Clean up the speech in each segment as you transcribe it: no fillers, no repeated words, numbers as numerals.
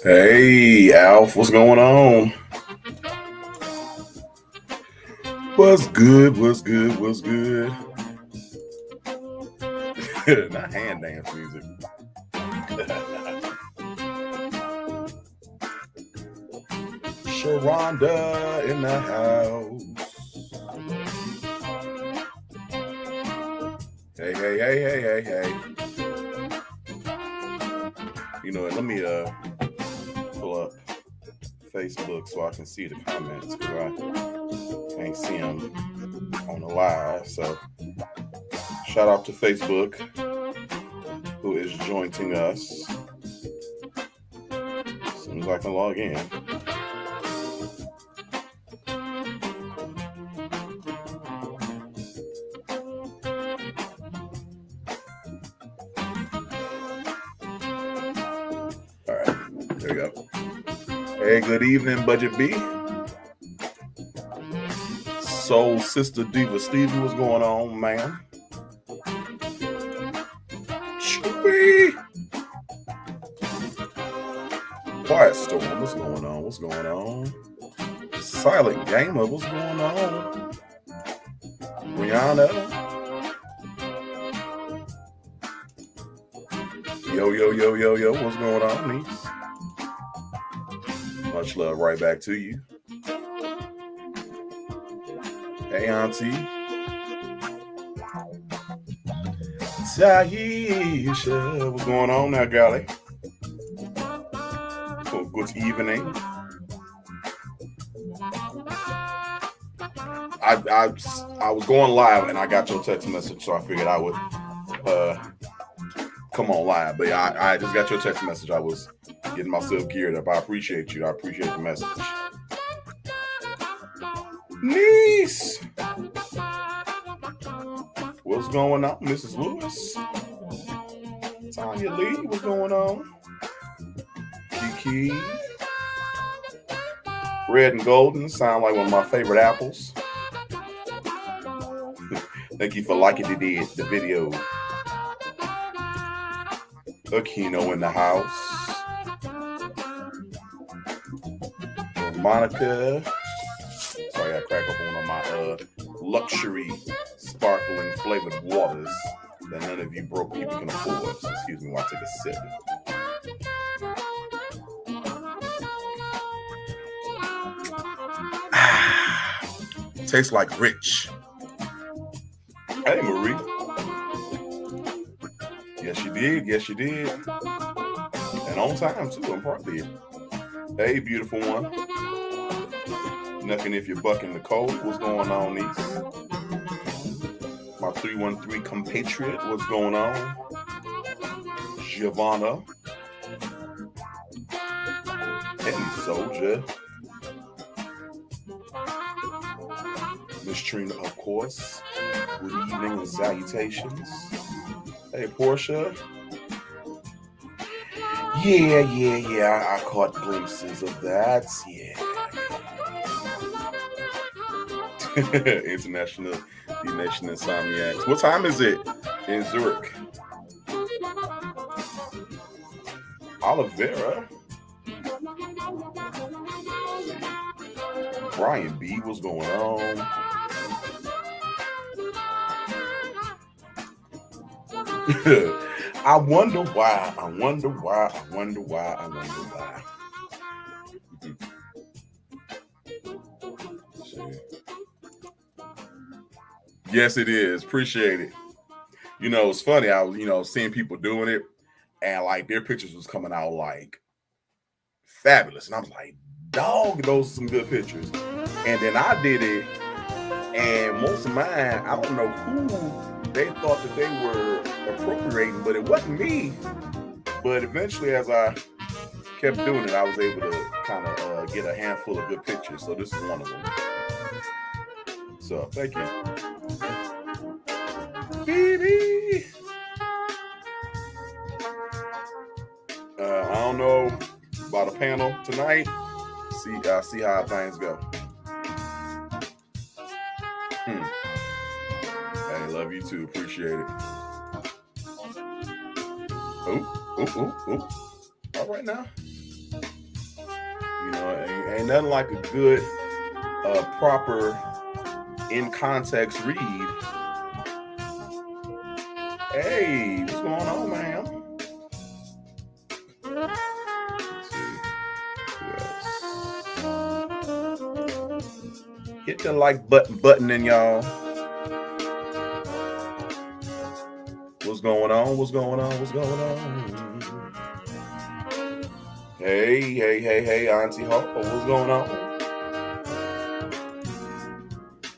Hey, Alf, what's going on? What's good? What's good? What's good? Not hand dance music. Sharonda in the house. Hey. You know what? Let me pull up Facebook so I can see the comments because I can't see them on the live. So shout out to Facebook who is joining us. As soon as I can log in. All right, there we go. Hey, good evening, Budget B. Soul Sister Diva Stevie, what's going on, man? Chewy. Quiet Storm, what's going on? What's going on? Silent Gamer, what's going on? Rihanna. Yo, what's going on, niece? Much love right back to you. Hey, Auntie. Taisha, what's going on now, Golly? Oh, good evening. I was going live and I got your text message, so I figured I would come on live. But I just got your text message. I was getting myself geared up. I appreciate you. I appreciate the message. Niece, what's going on, Mrs. Lewis? Tanya Lee, what's going on? Kiki, red and golden sound like one of my favorite apples. Thank you for liking the video. Aquino in the house. Monica. Sorry, I crack open one of my luxury sparkling flavored waters that none of you broke people can afford. So excuse me while I take a sip. Tastes like rich. Hey, Marie. Yes, you did. And on time, too. I'm proud of you. Hey, beautiful one. Nothing if you're bucking the cold. What's going on, niece? My 313 compatriot. What's going on? Giovanna. Hey, soldier. Miss Trina, of course. Good evening and salutations. Hey, Portia. Yeah. I caught glimpses of that. Yeah. International D-Nation Insomniacs. What time is it in Zurich? Olivera. Brian B, what's going on? I wonder why. Yes, it is. Appreciate it. You know, it's funny. I was, seeing people doing it, and like their pictures was coming out like fabulous, and I was like, "Dog, those are some good pictures." And then I did it, and most of mine, I don't know who they thought that they were appropriating, but it wasn't me. But eventually, as I kept doing it, I was able to kind of get a handful of good pictures. So this is one of them. So thank you. Baby. I don't know about a panel tonight. See how things go. Hey, love you too. Appreciate it. Oh. All right now. Ain't nothing like a good, proper, in context read. Hey, what's going on, man? Let's see. Who else? Hit the like button in, y'all. What's going on? What's going on? What's going on? Hey, Auntie Hope, what's going on?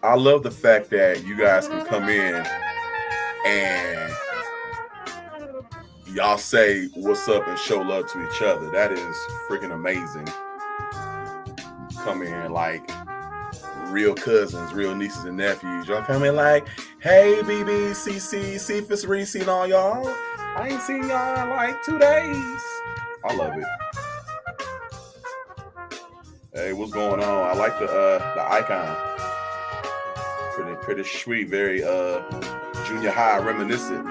I love the fact that you guys can come in and y'all say what's up and show love to each other. That is freaking amazing. Come in like real cousins, real nieces and nephews. Y'all come in like, hey, BB, CC, Cephas, Reese, and all y'all. I ain't seen y'all in like 2 days. I love it. Hey, what's going on? I like the icon. Pretty sweet, very junior high reminiscent.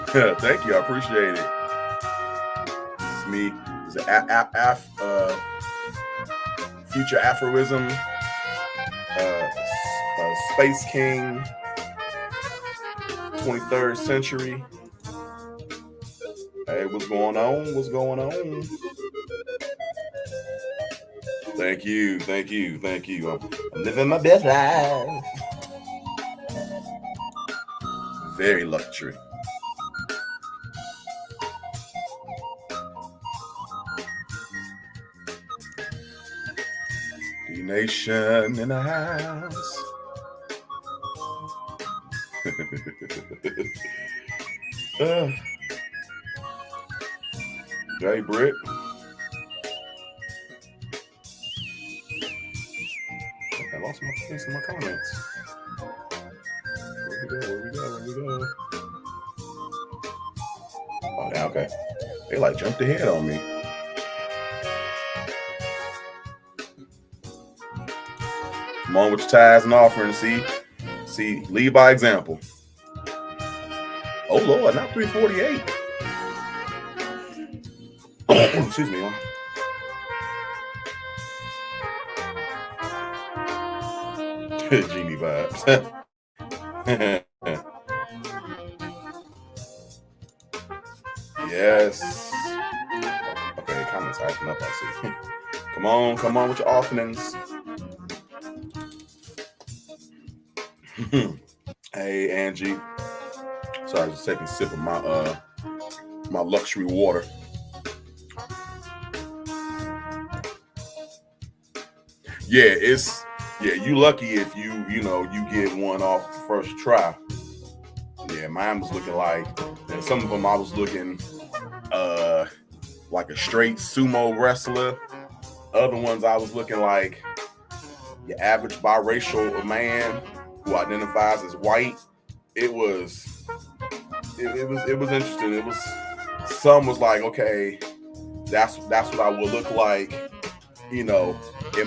Thank you, I appreciate it. It's me. It's an future aphorism, Space King, 23rd century. Hey, what's going on? What's going on? Thank you. I'm living my best life. Very luxury. D-Nation in the house. Hey, Britt. I lost my place in my comments. Where we go? Oh, yeah, okay. They like jumped ahead on me. Come on with your tithes and offerings. See, lead by example. Oh Lord, not 348. Excuse me. Genie vibes. Yes. Okay, comments acting up, I see. Come on with your offerings. Hey, Angie. Sorry, just taking a sip of my luxury water. Yeah, you lucky if you get one off the first try. Yeah, mine was looking like, and some of them I was looking like a straight sumo wrestler. Other ones I was looking like your average biracial man who identifies as white. It was interesting. It was, some was like, okay, that's what I would look like, in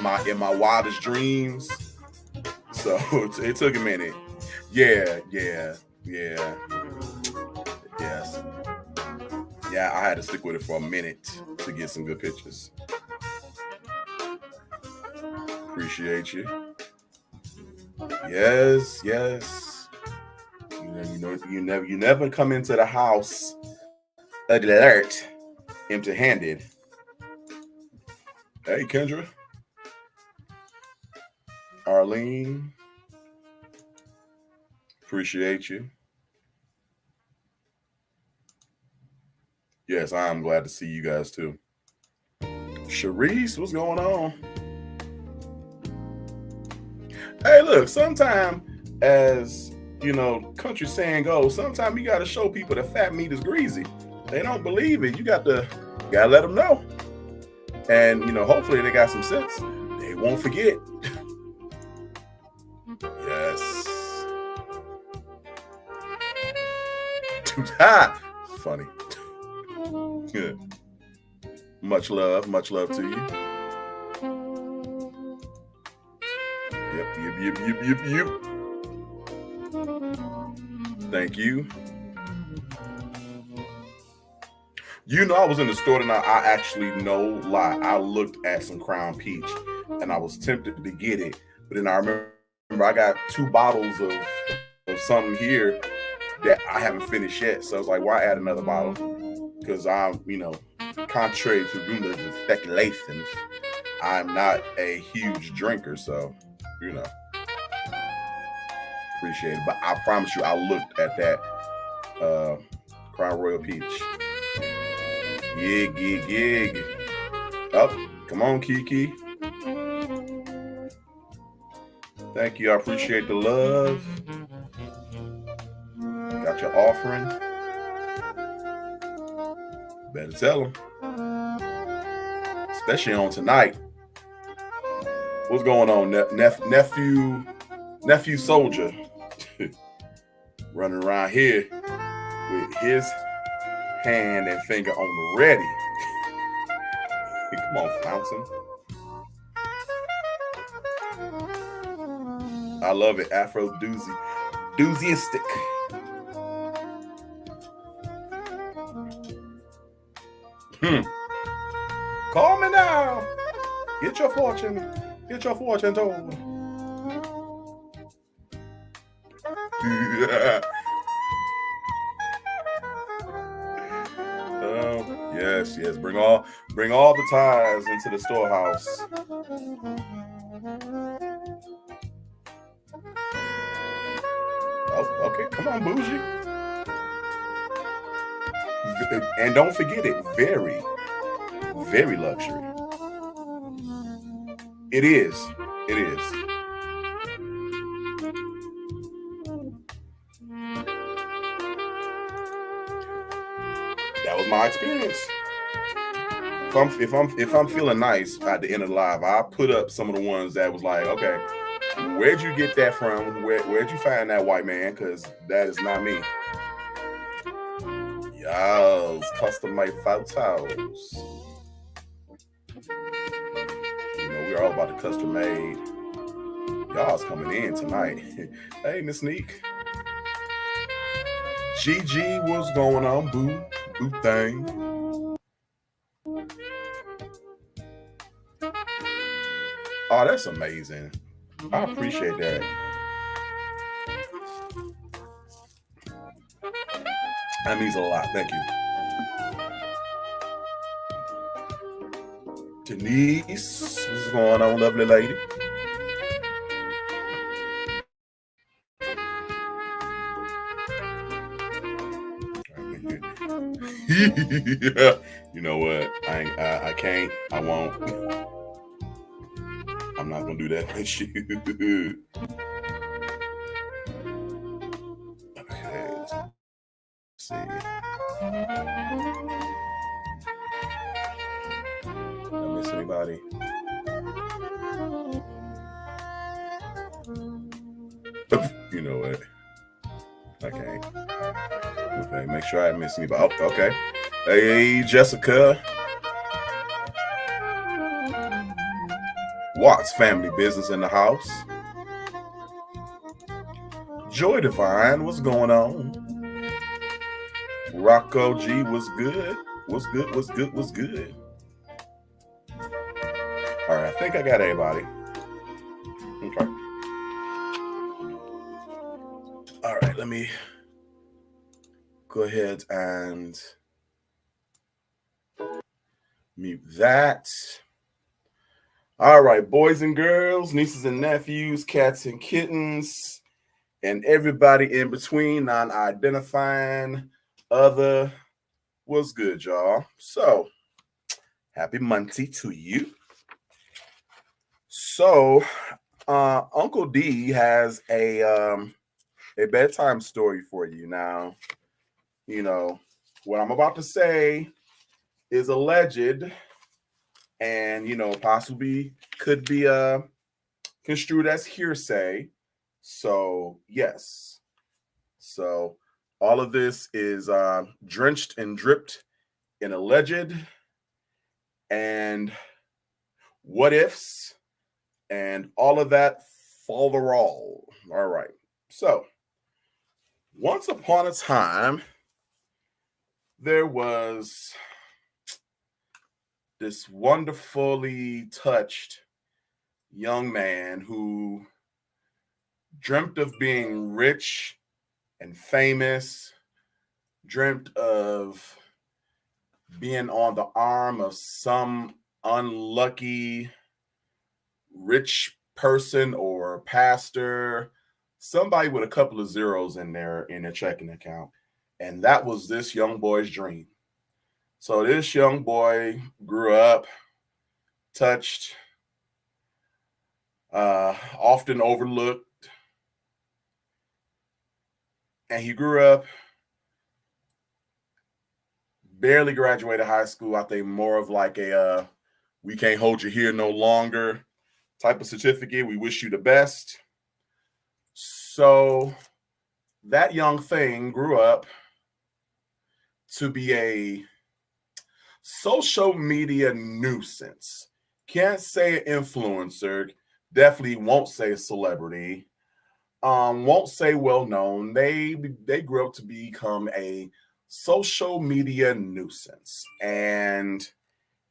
my wildest dreams. So it took a minute. Yeah. Yes. Yeah, I had to stick with it for a minute to get some good pictures. Appreciate you. Yes. You never come into the house alert, empty-handed. Hey, Kendra. Arlene. Appreciate you. Yes, I'm glad to see you guys too. Sharice, what's going on? Hey, look, sometimes, as country saying goes, sometimes you got to show people that fat meat is greasy. They don't believe it. You gotta let them know. And hopefully they got some sense. They won't forget. Yes. Funny. Good. Much love to you. Yep. Thank you. You know, I was in the store tonight. I actually, no lie, I looked at some Crown Peach and I was tempted to get it. But then I remember I got 2 bottles of something here that I haven't finished yet. So I was like, why add another bottle? Because I'm, contrary to rumors and speculations, I'm not a huge drinker. So, you know, appreciate it. But I promise you, I looked at that uh, Crown Royal Peach. Yig, yig, yig. Up. Come on, Kiki. Thank you. I appreciate the love. Got your offering. Better tell them. Especially on tonight. What's going on, nephew soldier? Running around here with his hand and finger on the ready. Come on, Fountain. I love it. Afro doozy. Doozyistic. Call me now. Get your fortune. Get your fortune told. Yes, yes. Bring all the ties into the storehouse. Oh, okay. Come on, bougie. And don't forget it. Very, very luxury. It is. It is. That was my experience. If I'm feeling nice at the end of the live, I put up some of the ones that was like, okay, where'd you get that from? Where'd you find that, white man? Because that is not me. Yes, custom made photos. You know, we're all about the custom made. Y'all's coming in tonight. Hey, Miss Neek. GG, what's going on, boo? Boo thing. Oh, that's amazing. I appreciate that. That means a lot. Thank you. Denise, what's going on, lovely lady? You know what? I can't. I won't. I'm not gonna do that with you. Okay. Let's see. Did I miss anybody? You know what? I can't. Okay, make sure I didn't miss anybody. Oh, okay. Hey, Jessica. Watts family business in the house. Joy Divine, what's going on? Rocco G, what's good? What's good? What's good? What's good? All right, I think I got everybody. Okay. All right, let me go ahead and mute that. All right, boys and girls, nieces and nephews, cats and kittens, and everybody in between, non-identifying, other. What's good, y'all? So, happy Monday to you. So, Uncle D has a bedtime story for you. Now, you know, what I'm about to say is alleged and, possibly could be construed as hearsay. So, yes. So, all of this is drenched and dripped in alleged and what ifs and all of that folderol. All right. So, once upon a time, there was this wonderfully touched young man who dreamt of being rich and famous, dreamt of being on the arm of some unlucky rich person or pastor, somebody with a couple of zeros in their checking account. And that was this young boy's dream. So this young boy grew up, touched, often overlooked, and he grew up, barely graduated high school. I think more of like a we can't hold you here no longer type of certificate. We wish you the best. So that young thing grew up to be a social media nuisance. Can't say an influencer, definitely won't say a celebrity, won't say well known. They grew up to become a social media nuisance. And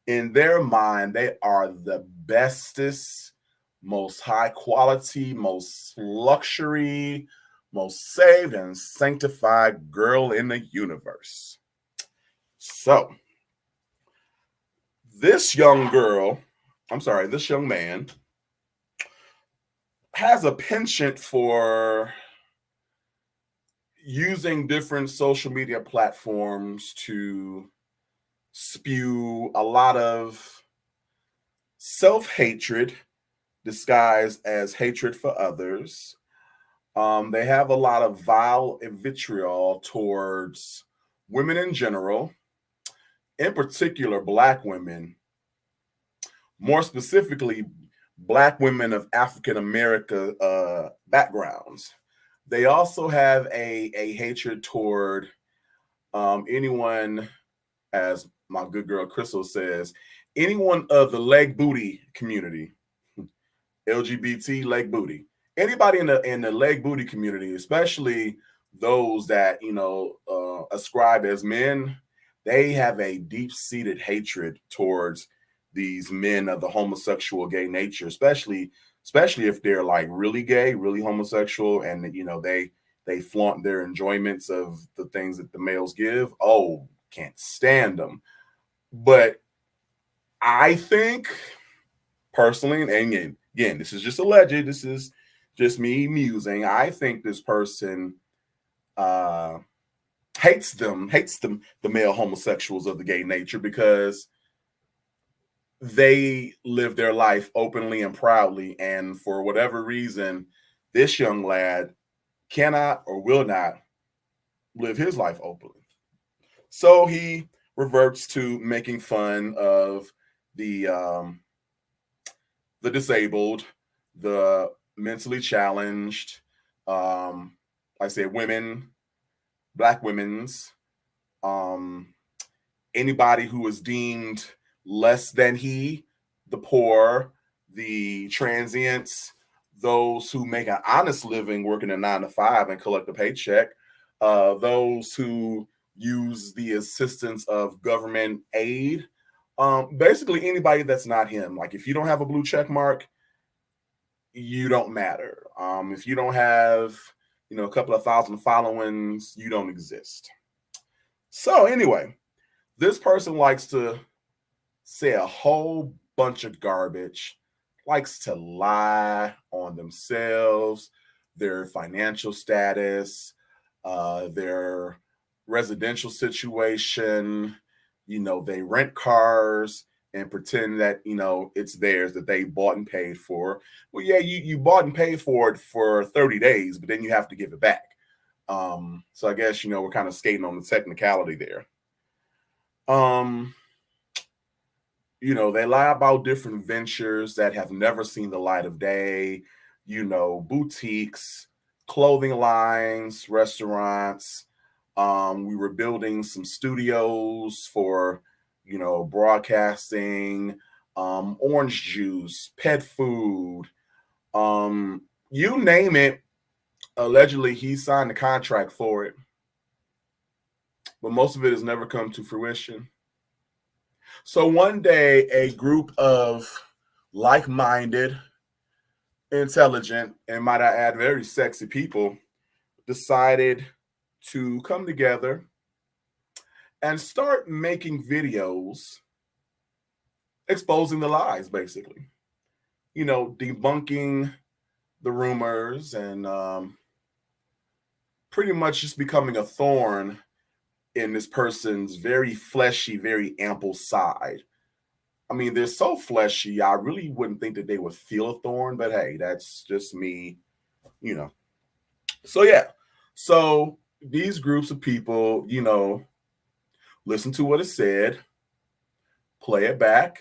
in their mind, they are the bestest, most high quality, most luxury, most saved and sanctified girl in the universe. So, this young girl, this young man has a penchant for using different social media platforms to spew a lot of self hatred disguised as hatred for others. They have a lot of vile vitriol towards women in general, in particular, Black women, more specifically, Black women of African America backgrounds. They also have a hatred toward anyone, as my good girl Crystal says, anyone of the leg booty community, LGBT leg booty. Anybody in the leg booty community, especially those that ascribe as men, they have a deep seated hatred towards these men of the homosexual gay nature, especially if they're like really gay, really homosexual, and they flaunt their enjoyments of the things that the males give. Oh, can't stand them. But I think personally, and again, this is just alleged. This is just me musing. I think this person uh, hates the male homosexuals of the gay nature because they live their life openly and proudly, and for whatever reason, this young lad cannot or will not live his life openly. So he reverts to making fun of the the disabled, the mentally challenged, I say women, Black women's, um, anybody who is deemed less than he, the poor, the transients, those who make an honest living working a 9 to 5 and collect a paycheck, those who use the assistance of government aid. Basically, anybody that's not him. Like, if you don't have a blue check mark, you don't matter. If you don't have, a couple of thousand followings, you don't exist. So, anyway, this person likes to say a whole bunch of garbage, likes to lie on themselves, their financial status, their residential situation. They rent cars and pretend that, it's theirs that they bought and paid for. Well, yeah, you bought and paid for it for 30 days, but then you have to give it back. So I guess, we're kind of skating on the technicality there. They lie about different ventures that have never seen the light of day, boutiques, clothing lines, restaurants. We were building some studios for, broadcasting, orange juice, pet food, you name it. Allegedly, he signed a contract for it, but most of it has never come to fruition. So one day, a group of like-minded, intelligent, and might I add, very sexy people decided to come together and start making videos exposing the lies, basically. Debunking the rumors and pretty much just becoming a thorn in this person's very fleshy, very ample side. I mean, they're so fleshy, I really wouldn't think that they would feel a thorn, but hey, that's just me, you know. So, yeah. So, these groups of people, listen to what is said, play it back.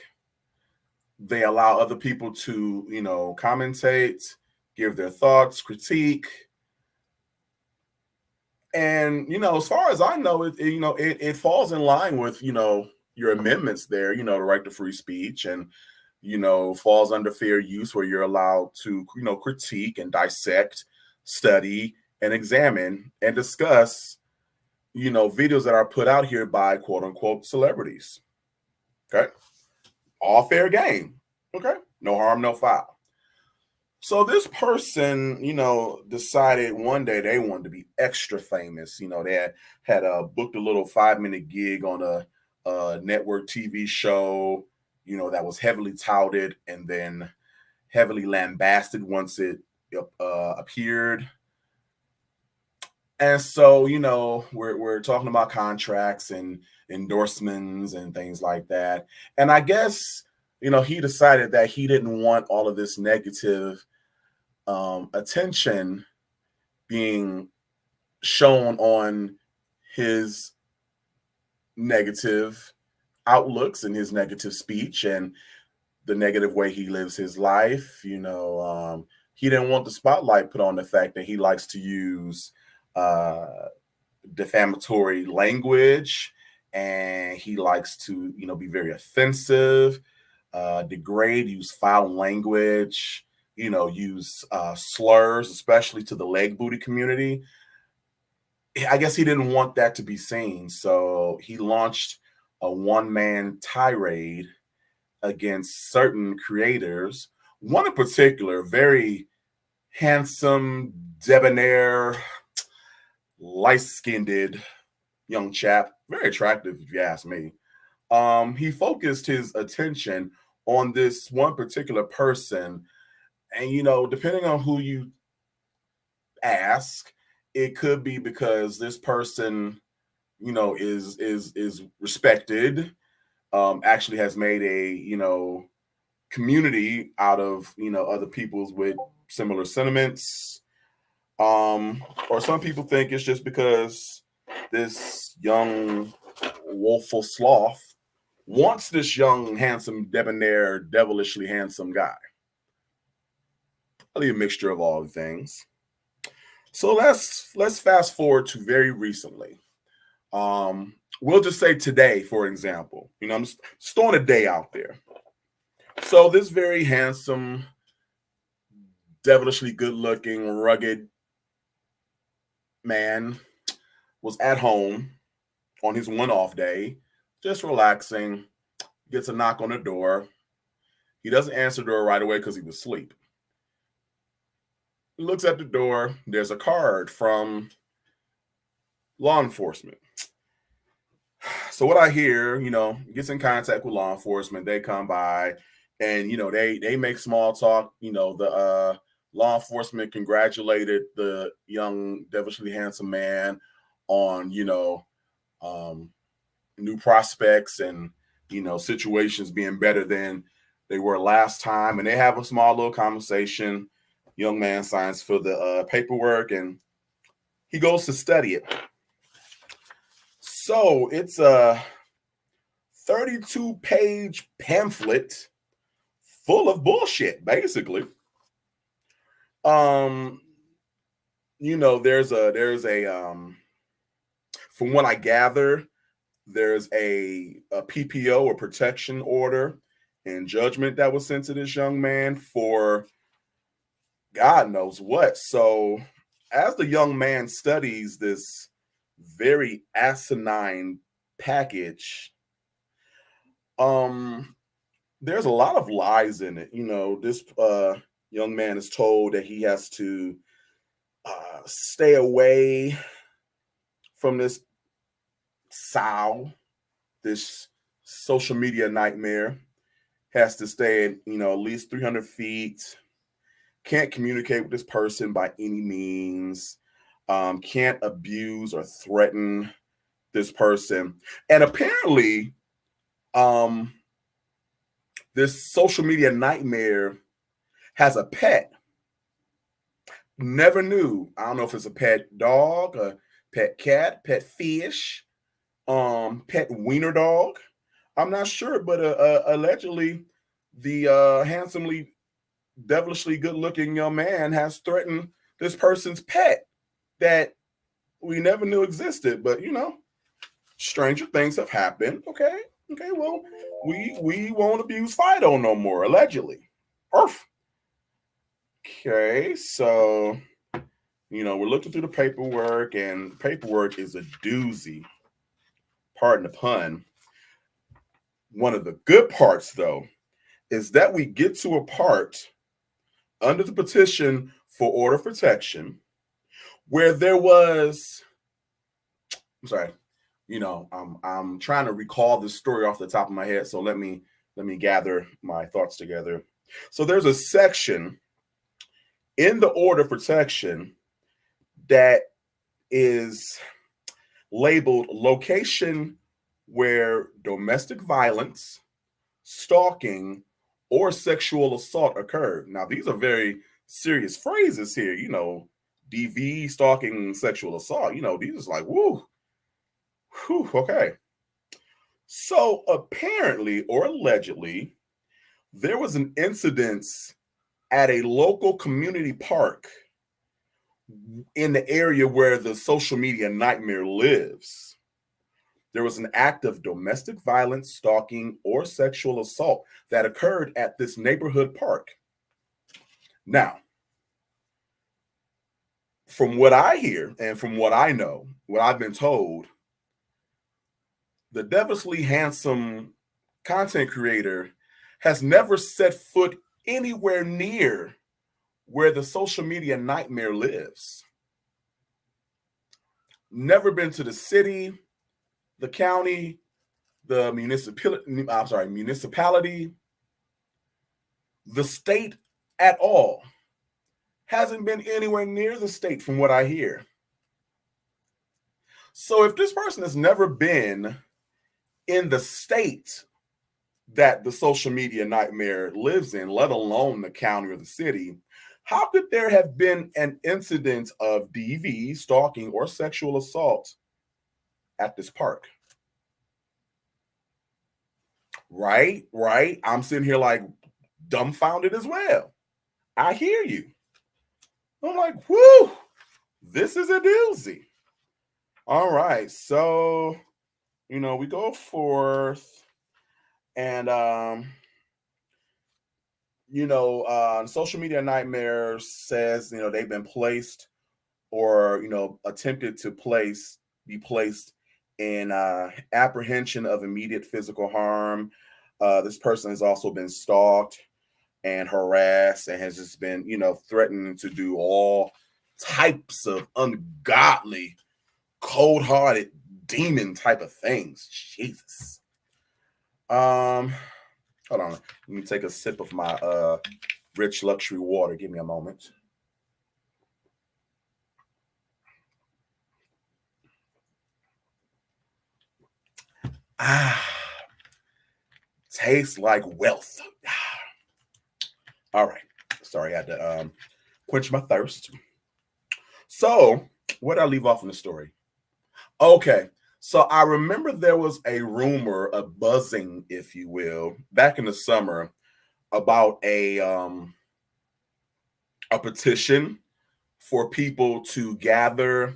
They allow other people to, commentate, give their thoughts, critique. And, as far as I know, it falls in line with, your amendments there, the right to free speech, and, falls under fair use where you're allowed to, critique and dissect, study, and examine and discuss, videos that are put out here by quote unquote celebrities. Okay. All fair game. Okay. No harm, no foul. So this person, decided one day they wanted to be extra famous. They had booked a little 5-minute gig on a network TV show, that was heavily touted and then heavily lambasted once it appeared. And so, we're talking about contracts and endorsements and things like that. And I guess, he decided that he didn't want all of this negative attention being shown on his negative outlooks and his negative speech and the negative way he lives his life. He didn't want the spotlight put on the fact that he likes to use uh, defamatory language, and he likes to, be very offensive, degrade, use foul language, use slurs, especially to the leg booty community. I guess he didn't want that to be seen. So he launched a one-man tirade against certain creators. One in particular, very handsome, debonair, light-skinned young chap, very attractive if you ask me. He focused his attention on this one particular person, and depending on who you ask, it could be because this person, is respected, actually has made a community out of other people's with similar sentiments. Or some people think it's just because this young woeful sloth wants this young, handsome, debonair, devilishly handsome guy. Probably a mixture of all the things. So let's fast forward to very recently. We'll just say today, for example. I'm just throwing a day out there. So this very handsome, devilishly good-looking, rugged man was at home on his one-off day, just relaxing, gets a knock on the door. He doesn't answer the door right away because he was asleep. He looks at the door. There's a card from law enforcement. So what I hear, gets in contact with law enforcement. They come by and, they make small talk. The law enforcement congratulated the young, devilishly handsome man on, new prospects and, situations being better than they were last time. And they have a small little conversation. Young man signs for the paperwork and he goes to study it. So it's a 32-page pamphlet full of bullshit, basically. There's a from what I gather, there's a PPO or protection order and judgment that was sent to this young man for God knows what. So as the young man studies this very asinine package, Um, there's a lot of lies in it. This young man is told that he has to stay away from this this social media nightmare. Has to stay at, at least 300 feet. Can't communicate with this person by any means. Can't abuse or threaten this person. And apparently, um, this social media nightmare has a pet. Never knew. I don't know if it's a pet dog, a pet cat, pet fish, pet wiener dog. I'm not sure, but allegedly, the handsomely, devilishly good-looking young man has threatened this person's pet that we never knew existed. But stranger things have happened. Okay. Well, we won't abuse Fido no more. Allegedly. Earth. Okay, so we're looking through the paperwork, and paperwork is a doozy. Pardon the pun. One of the good parts, though, is that we get to a part under the petition for order of protection where there was. I'm sorry. I'm trying to recall this story off the top of my head, so let me gather my thoughts together. So there's a section in the order of protection that is labeled location where domestic violence, stalking, or sexual assault occurred. Now, these are very serious phrases here. DV, stalking, sexual assault. These are like, woo, whew, okay. So apparently or allegedly, there was an incident at a local community park in the area where the social media nightmare lives. There was an act of domestic violence, stalking, or sexual assault that occurred at this neighborhood park. Now, from what I hear and from what I know, what I've been told, the devilishly handsome content creator has never set foot anywhere near where the social media nightmare lives. Never been to the city, the county, the municipality, the state at all. Hasn't been anywhere near the state from what I hear. So if this person has never been in the state that the social media nightmare lives in, let alone the county or the city, how could there have been an incident of DV, stalking, or sexual assault at this park? Right. I'm sitting here like dumbfounded as well. I hear you. I'm like, whoo, this is a doozy. All right. So, we go forth and, social media nightmare says, they've been placed or, attempted to be placed in apprehension of immediate physical harm. This person has also been stalked and harassed and has just been, threatening to do all types of ungodly, cold-hearted, demon type of things. Jesus. Hold on. Let me take a sip of my rich luxury water. Give me a moment. Tastes like wealth. All right. Sorry, I had to quench my thirst. So, where did I leave off in the story? Okay. So I remember there was a rumor, a buzzing, if you will, back in the summer about a petition for people to gather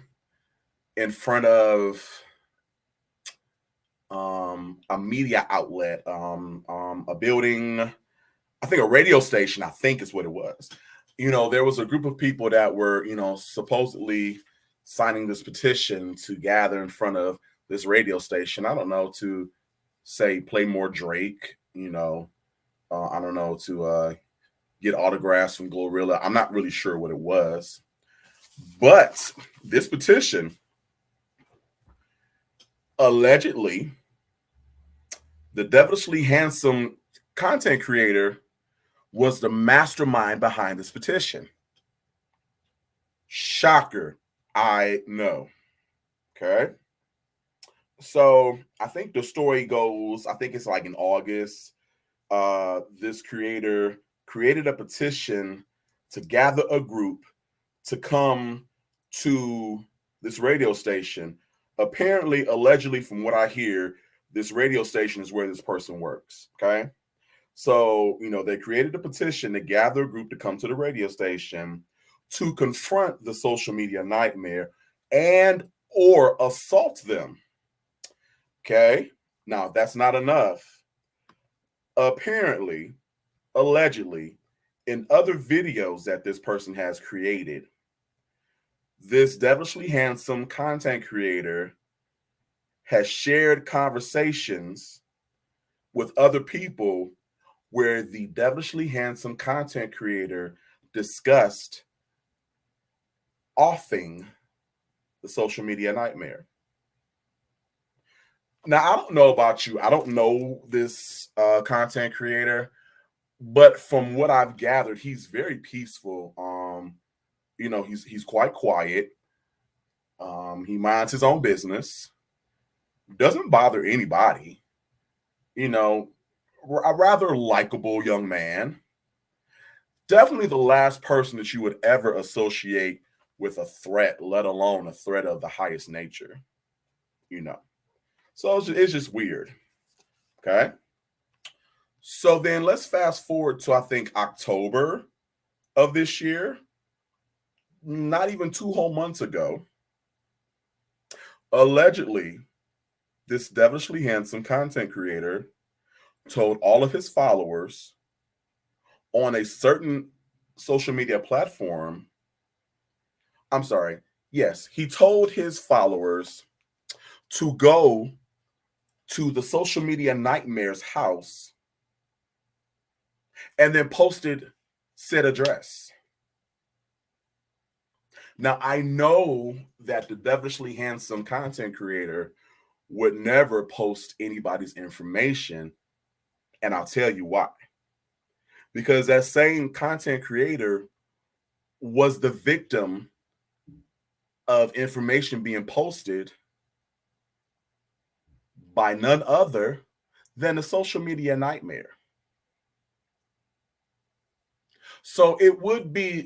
in front of a media outlet, a building, I think a radio station, I think is what it was. There was a group of people that were, supposedly signing this petition to gather in front of this radio station. I don't know, to say play more Drake, I don't know, to get autographs from Glorilla. I'm not really sure what it was. But this petition allegedly, the devilishly handsome content creator was the mastermind behind this petition. Shocker, I know. Okay. So I think the story goes, I think it's like in August, this creator created a petition to gather a group to come to this radio station. Apparently, allegedly, from what I hear, this radio station is where this person works. Okay. So, they created a petition to gather a group to come to the radio station to confront the social media nightmare and or assault them. Okay. Now, that's not enough. Apparently, allegedly, in other videos that this person has created, this devilishly handsome content creator has shared conversations with other people where the devilishly handsome content creator discussed offing the social media nightmare. Now, I don't know about you. I don't know this content creator, but from what I've gathered, he's very peaceful. He's quite quiet. He minds his own business. Doesn't bother anybody. A rather likable young man. Definitely the last person that you would ever associate with a threat, let alone a threat of the highest nature. So it's just weird. Okay. So then let's fast forward to, I think, October of this year. Not even 2 whole months ago. Allegedly, this devilishly handsome content creator told all of his followers on a certain social media platform. I'm sorry. Yes, he told his followers to go to the social media nightmare's house and then posted said address. Now, I know that the devilishly handsome content creator would never post anybody's information, and I'll tell you why. Because that same content creator was the victim of information being posted by none other than the social media nightmare. So it would be,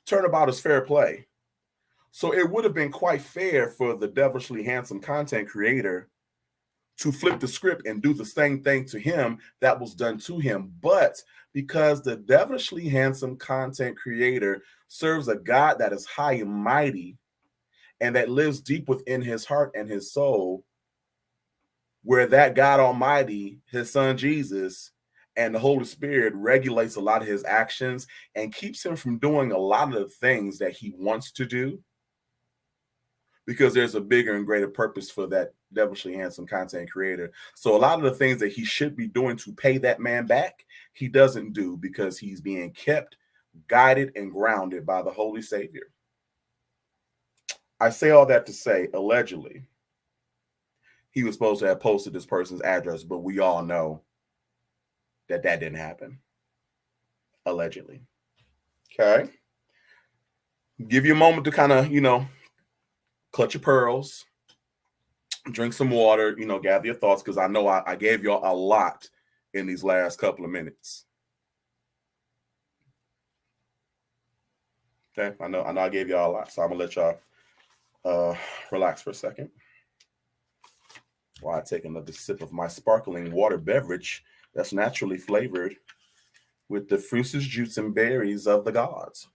turnabout is fair play. So it would have been quite fair for the devilishly handsome content creator to flip the script and do the same thing to him that was done to him. But because the devilishly handsome content creator serves a God that is high and mighty and that lives deep within his heart and his soul, where that God Almighty, his son Jesus, and the Holy Spirit regulates a lot of his actions and keeps him from doing a lot of the things that he wants to do, because there's a bigger and greater purpose for that devilishly handsome content creator. So a lot of the things that he should be doing to pay that man back, he doesn't do because he's being kept, guided, and grounded by the Holy Savior. I say all that to say, allegedly, he was supposed to have posted this person's address, but we all know that didn't happen. Allegedly. Okay. Give you a moment to kind of, clutch your pearls, drink some water, gather your thoughts, because I know I gave y'all a lot in these last couple of minutes. Okay. I know I gave y'all a lot, so I'm gonna let y'all relax for a second while I take another sip of my sparkling water beverage that's naturally flavored with the fruits, juice, and berries of the gods.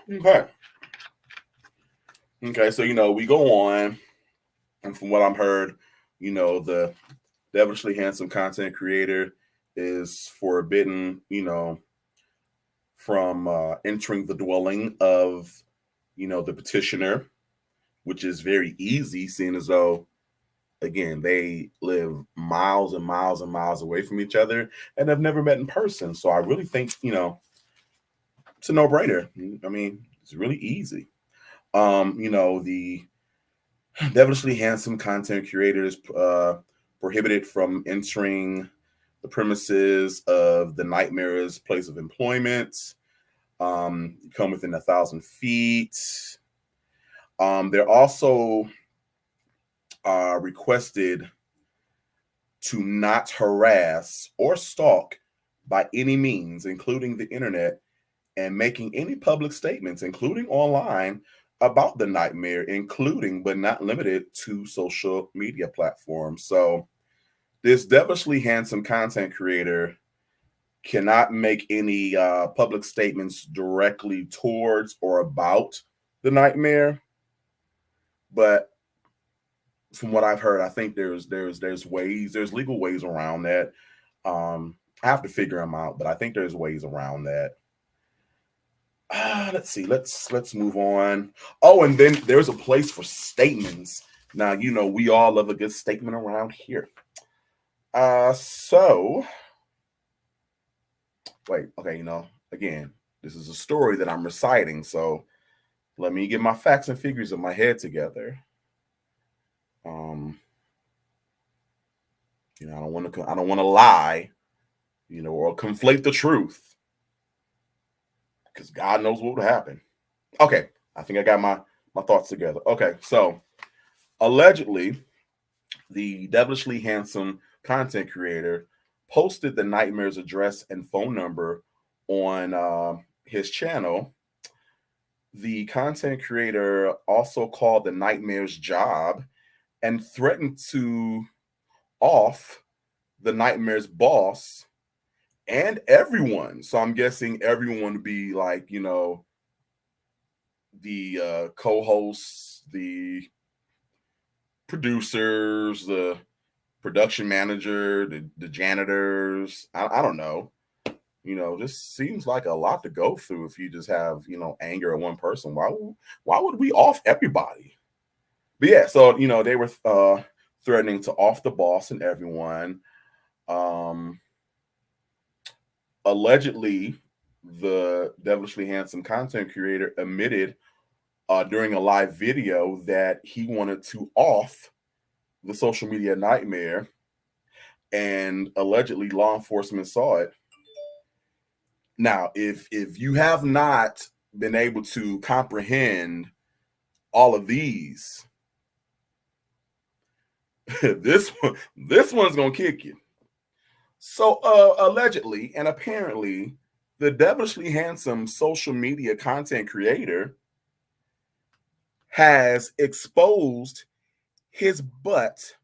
Okay. Okay, so we go on, and from what I've heard, the devilishly handsome content creator is forbidden, from entering the dwelling of, the petitioner, which is very easy, seeing as though, again, they live miles and miles and miles away from each other and have never met in person. So I really think, it's a no-brainer. I mean, it's really easy. The devilishly handsome content creators prohibited from entering the premises of the nightmare's place of employment. Come within 1,000 feet. They're also requested to not harass or stalk by any means, including the internet, and making any public statements, including online, about the nightmare, including but not limited to social media platforms. So, this devilishly handsome content creator cannot make any public statements directly towards or about the nightmare, but from what I've heard, I think there's legal ways around that. I have to figure them out, but I think there's ways around that. Let's see. Let's move on. Oh, and then there's a place for statements. Now, we all love a good statement around here. So wait, okay, again, this is a story that I'm reciting, so let me get my facts and figures in my head together. I don't want to lie, or conflate the truth, because God knows what would happen. Okay, I think I got my thoughts together. Okay, so allegedly, the devilishly handsome content creator posted the nightmare's address and phone number on his channel. The content creator also called the nightmare's job and threatened to off the nightmare's boss and everyone. So I'm guessing everyone would be like, the co-hosts, the producers, the production manager, the janitors. I don't know. Just seems like a lot to go through if you just have, anger at one person. Why would we off everybody? But yeah, so they were threatening to off the boss and everyone. Allegedly, the devilishly handsome content creator admitted during a live video that he wanted to off the social media nightmare, and allegedly law enforcement saw it. Now, if you have not been able to comprehend all of these, this one's gonna kick you. So allegedly and apparently, the devilishly handsome social media content creator has exposed his butt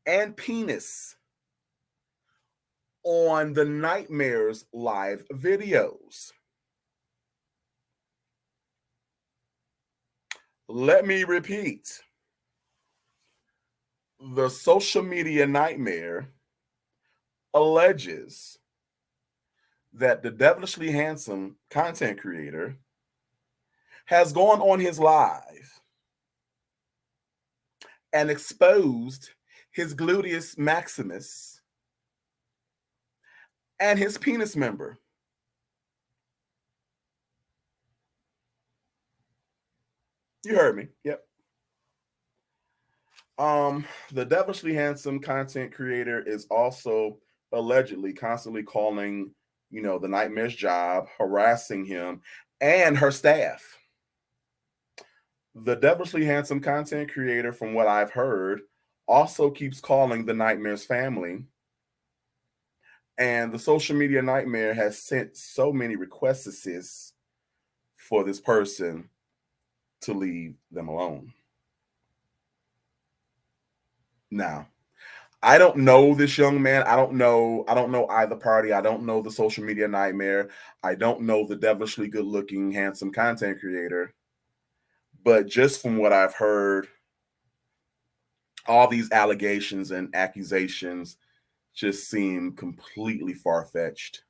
and penis on the Nightmares live videos. Let me repeat. The social media nightmare alleges that the devilishly handsome content creator has gone on his live and exposed his gluteus maximus and his penis member. You heard me. Yep. The devilishly handsome content creator is also allegedly constantly calling, the nightmare's job, harassing him and her staff. The devilishly handsome content creator, from what I've heard, also keeps calling the nightmare's family. And the social media nightmare has sent so many requests for this person to leave them alone. Now, I don't know this young man. I don't know either party. I don't know the social media nightmare. I don't know the devilishly good-looking, handsome content creator. But just from what I've heard, all these allegations and accusations just seem completely far-fetched.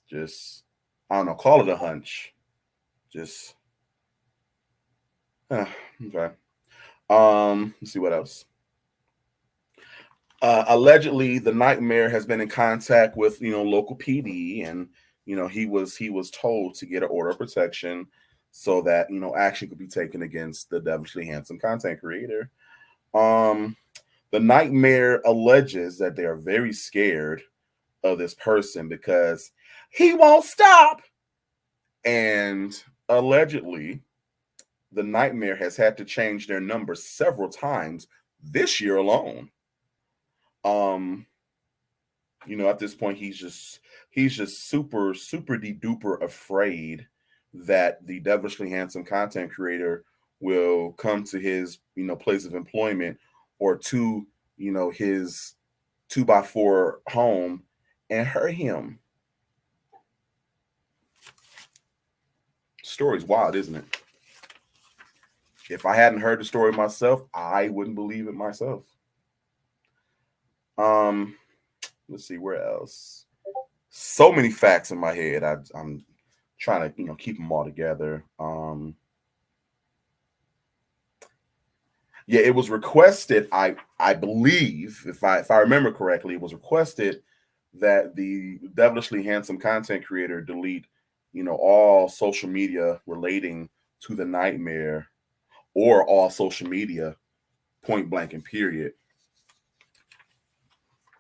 Just, I don't know, call it a hunch. Just, okay. Let's see what else. Allegedly, the nightmare has been in contact with local PD, and he was told to get an order of protection so that action could be taken against the devilishly handsome content creator. Um, the nightmare alleges that they are very scared of this person because he won't stop, and allegedly, the nightmare has had to change their number several times this year alone. Um, at this point he's just super de duper afraid that the devilishly handsome content creator will come to his place of employment or to his 2x4 home and hurt him. Story's wild, isn't it? If I hadn't heard the story myself, I wouldn't believe it myself. um let's see where else. So many facts in my head. I'm trying to keep them all together. Yeah, it was requested. I believe if I remember correctly, it was requested that the devilishly handsome content creator delete all social media relating to the nightmare or all social media point blank and period.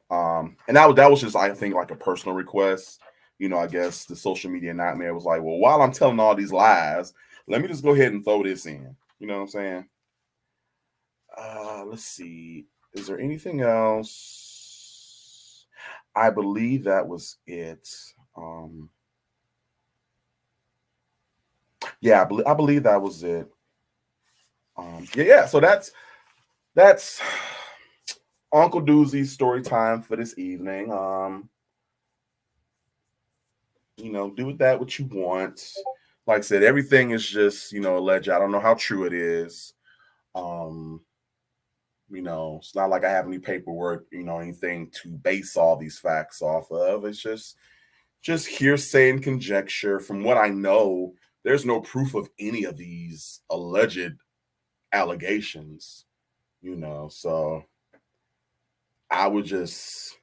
And that was just, I think, like a personal request. I guess the social media nightmare was like, well, while I'm telling all these lies, let me just go ahead and throw this in. You know what I'm saying? Let's see. Is there anything else? I believe that was it. Um, yeah, I believe that was it. Yeah. So that's Uncle Doozy's story time for this evening. Do with that what you want. Like I said, everything is just alleged. I don't know how true it is. Um, it's not like I have any paperwork, anything to base all these facts off of. It's just hearsay and conjecture. From what I know, there's no proof of any of these alleged allegations. So I would just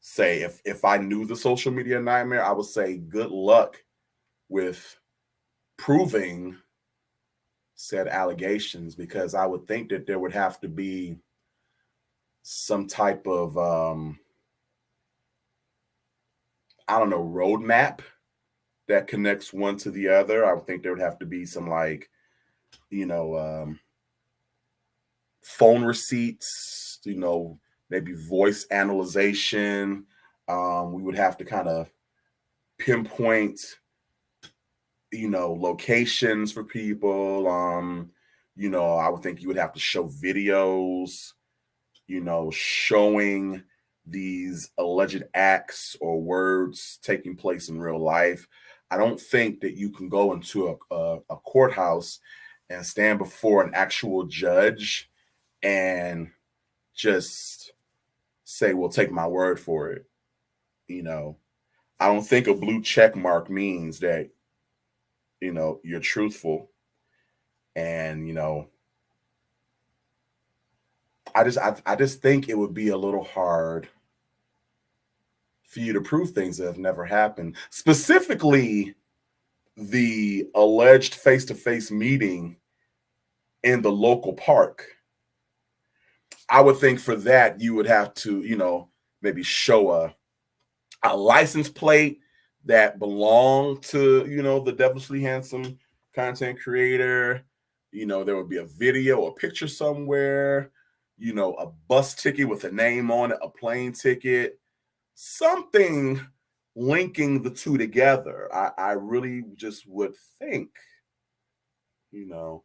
say if I knew the social media nightmare, I would say good luck with proving said allegations, because I would think that there would have to be some type of I don't know, roadmap that connects one to the other. I would think there would have to be some, like, you know, phone receipts, maybe voice analyzation. We would have to kind of pinpoint, locations for people. I would think you would have to show videos, showing these alleged acts or words taking place in real life. I don't think that you can go into a courthouse and stand before an actual judge and just say, well, take my word for it. I don't think a blue check mark means that, you're truthful. And, I just think it would be a little hard for you to prove things that have never happened. Specifically, the alleged face-to-face meeting in the local park. I would think for that you would have to, maybe show a license plate that belonged to, the devilishly handsome content creator. There would be a video, a picture somewhere, a bus ticket with a name on it, a plane ticket, something linking the two together. I really just would think, you know,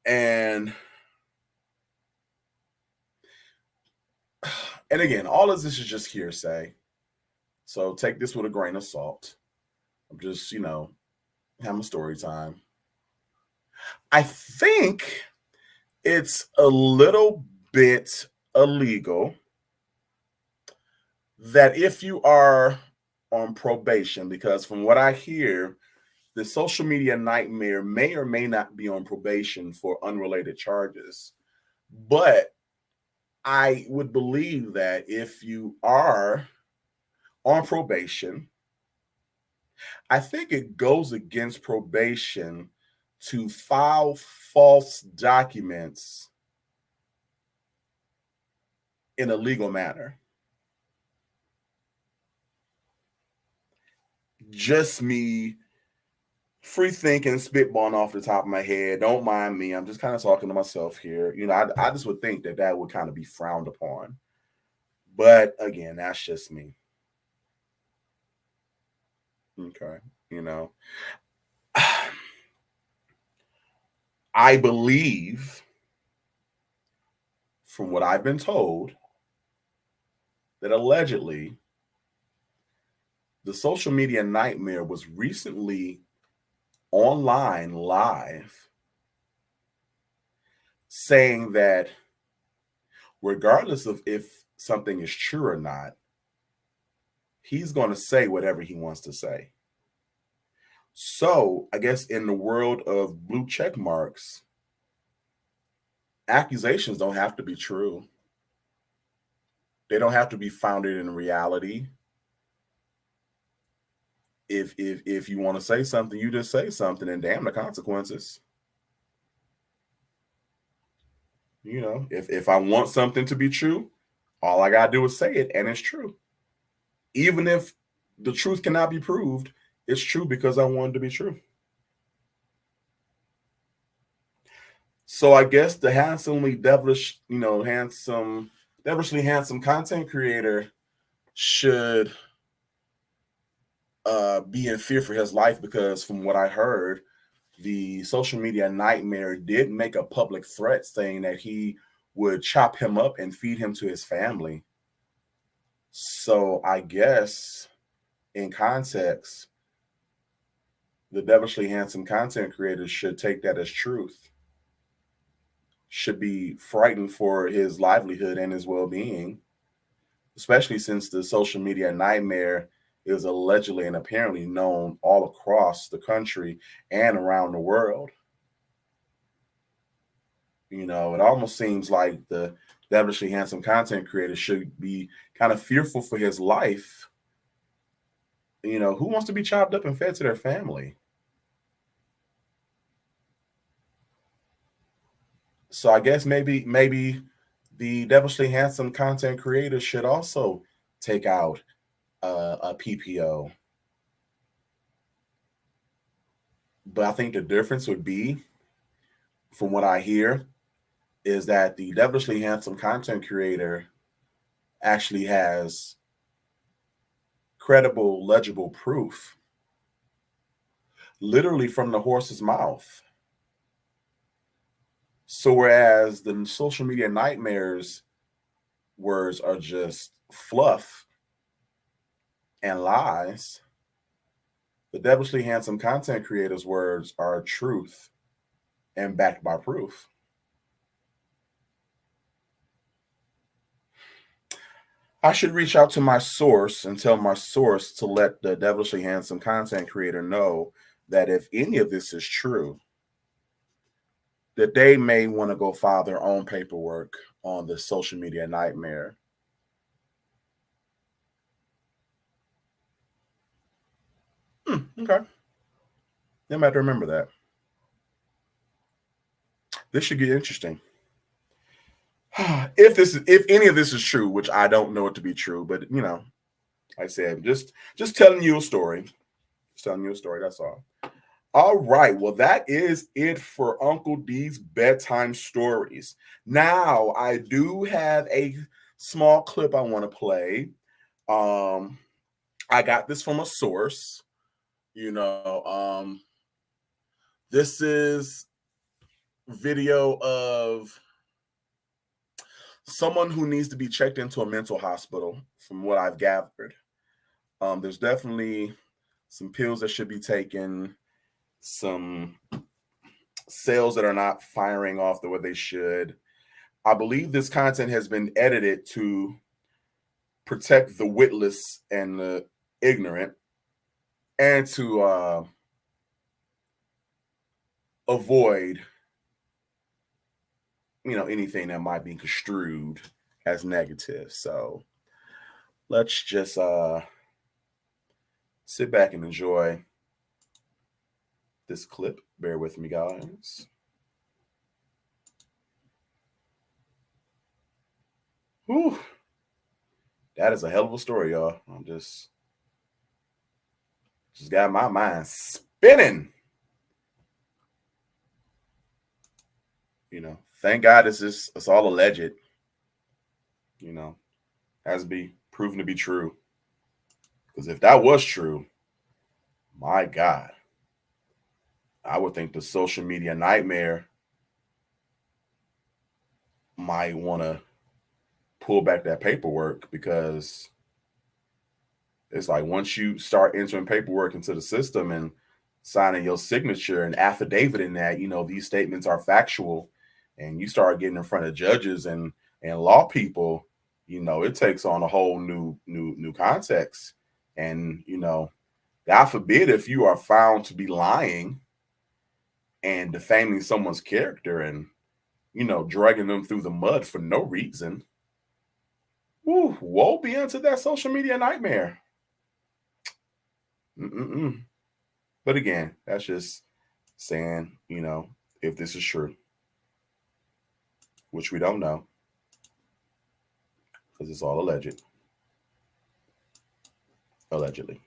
and again, all of this is just hearsay. So take this with a grain of salt. I'm just, having a story time. I think it's a little bit illegal that if you are on probation, because from what I hear, the social media nightmare may or may not be on probation for unrelated charges. But I would believe that if you are on probation, I think it goes against probation to file false documents in a legal manner. Just me free thinking, spitballing off the top of my head. Don't mind me. I'm just kind of talking to myself here. I just would think that that would kind of be frowned upon. But again, that's just me. Okay. You know, I believe, from what I've been told, that allegedly the social media nightmare was recently online live saying that regardless of if something is true or not, he's going to say whatever he wants to say. So, I guess in the world of blue check marks, accusations don't have to be true. They don't have to be founded in reality. If you want to say something, you just say something and damn the consequences. If I want something to be true, all I gotta do is say it and it's true. Even if the truth cannot be proved, it's true because I want it to be true. So I guess the devilishly handsome content creator should be in fear for his life because from what I heard, the social media nightmare did make a public threat saying that he would chop him up and feed him to his family. So I guess in context, the devilishly handsome content creators should take that as truth, should be frightened for his livelihood and his well-being, especially since the social media nightmare is allegedly and apparently known all across the country and around the world. It almost seems like the devilishly handsome content creator should be kind of fearful for his life. Who wants to be chopped up and fed to their family? So I guess maybe the devilishly handsome content creators should also take out a PPO. But I think the difference would be, from what I hear, is that the devilishly handsome content creator actually has credible, legible proof, literally from the horse's mouth. So whereas the social media nightmares words are just fluff and lies, the devilishly handsome content creators words are truth and backed by proof. I should reach out to my source and tell my source to let the devilishly handsome content creator know that if any of this is true, that they may want to go file their own paperwork on the social media nightmare. Okay. They might remember that. This should get interesting. If any of this is true, which I don't know it to be true, but like I said, just telling you a story. Just telling you a story, that's all. All right. Well, that is it for Uncle D's bedtime stories. Now, I do have a small clip I want to play. I got this from a source. This is video of someone who needs to be checked into a mental hospital, from what I've gathered. There's definitely some pills that should be taken, some cells that are not firing off the way they should. I believe this content has been edited to protect the witless and the ignorant, and to avoid, anything that might be construed as negative. So let's just sit back and enjoy this clip. Bear with me, guys. Whew. That is a hell of a story, y'all. I'm just got my mind spinning. Thank God it's all alleged. Has to be proven to be true. Because if that was true, my God, I would think the social media nightmare might want to pull back that paperwork, because it's like once you start entering paperwork into the system and signing your signature and affidavit in that, these statements are factual, and you start getting in front of judges and law people, it takes on a whole new context. And God forbid if you are found to be lying and defaming someone's character and dragging them through the mud for no reason. Woo, woe be unto that social media nightmare. Mm-mm-mm. But again, that's just saying, if this is true, which we don't know, because it's all alleged. Allegedly.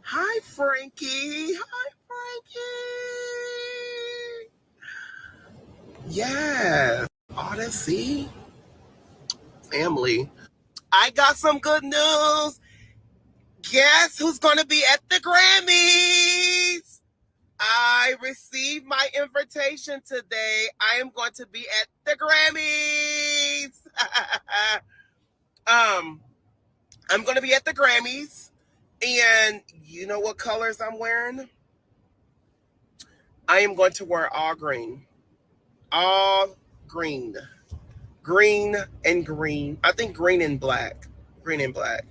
Hi, Frankie. Hi, Frankie. Yes. Odyssey. Family. I got some good news. Guess who's going to be at the Grammys? I received my invitation today. I am going to be at the Grammys. I'm going to be at the Grammys. And you know what colors I'm wearing? I am going to wear all green. All green. Green and green. I think green and black. Green and black.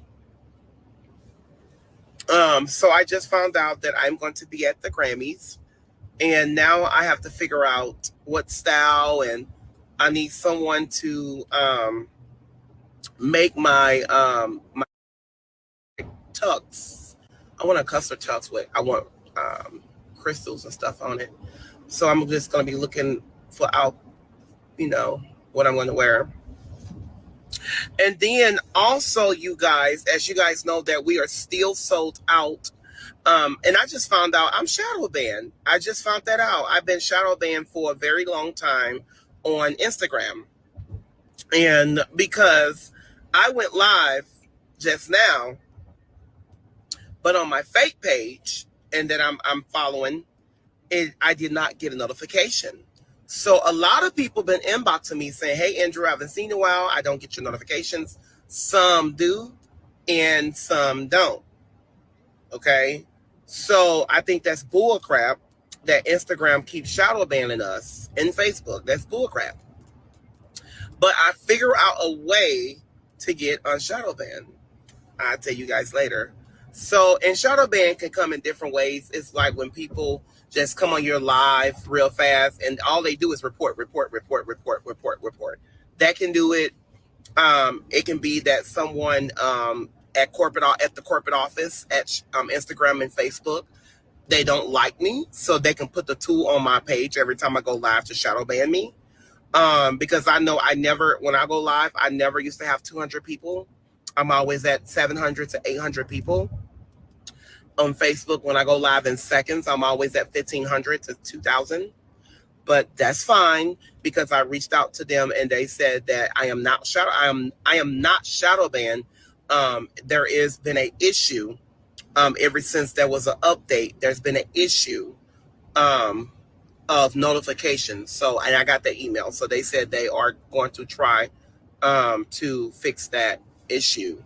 So I just found out that I'm going to be at the Grammys. And now I have to figure out what style, and I need someone to make my tux. I want a custom tux with I want crystals and stuff on it. So I'm just gonna be looking for what I'm gonna wear. And then also, you guys, as you guys know, that we are still sold out. And I just found out I'm shadow banned. I just found that out. I've been shadow banned for a very long time on Instagram. And because I went live just now, but on my fake page, and that I'm following, I did not get a notification. So a lot of people been inboxing me saying, "Hey, Andrew, I haven't seen you in a while. I don't get your notifications." Some do, and some don't. Okay, so I think that's bull crap that Instagram keeps shadow banning us and Facebook. That's bull crap. But I figure out a way to get on shadow ban. I'll tell you guys later. So, and shadow ban can come in different ways. It's like when people just come on your live real fast and all they do is report. That can do it. It can be that someone at the corporate office at Instagram and Facebook, they don't like me, so they can put the tool on my page every time I go live to shadow ban me. Because I know when I go live, I never used to have 200 people. I'm always at 700 to 800 people. On Facebook, when I go live in seconds, I'm always at 1,500 to 2,000. But that's fine, because I reached out to them and they said that I am not shadow banned. There has been an issue ever since there was an update. There's been an issue of notifications. So, and I got the email. So they said they are going to try to fix that issue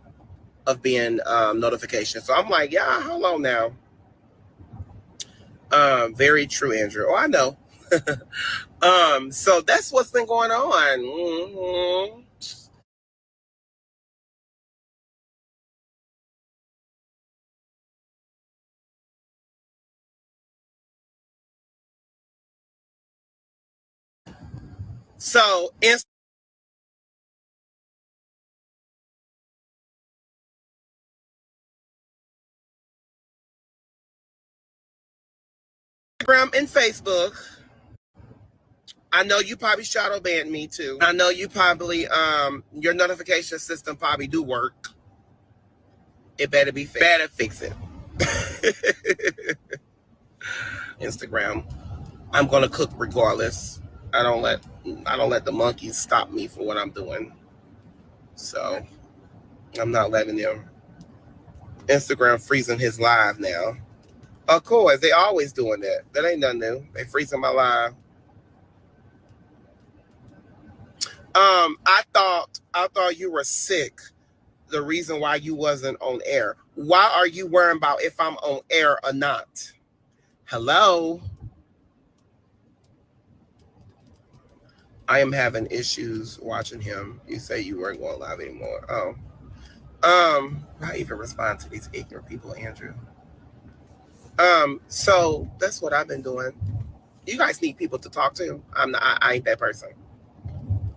of being notification. So I'm like, yeah, hold on now. Very true, Andrew. Oh, I know. So that's what's been going on. Mm-hmm. So Instagram and Facebook. I know you probably shadow banned me too. I know you probably your notification system probably do work. It better be fixed. Better fix it. Instagram. I'm gonna cook regardless. I don't let I don't let the monkeys stop me from what I'm doing. So I'm not letting them. Instagram freezing his live now. Of course, they always doing that. That ain't nothing new. They freezing my live. I thought you were sick. The reason why you wasn't on air. Why are you worrying about if I'm on air or not? Hello? I am having issues watching him. You say you weren't going live anymore. Oh. I even respond to these ignorant people, Andrew. So that's what I've been doing. You guys need people to talk to. I ain't that person.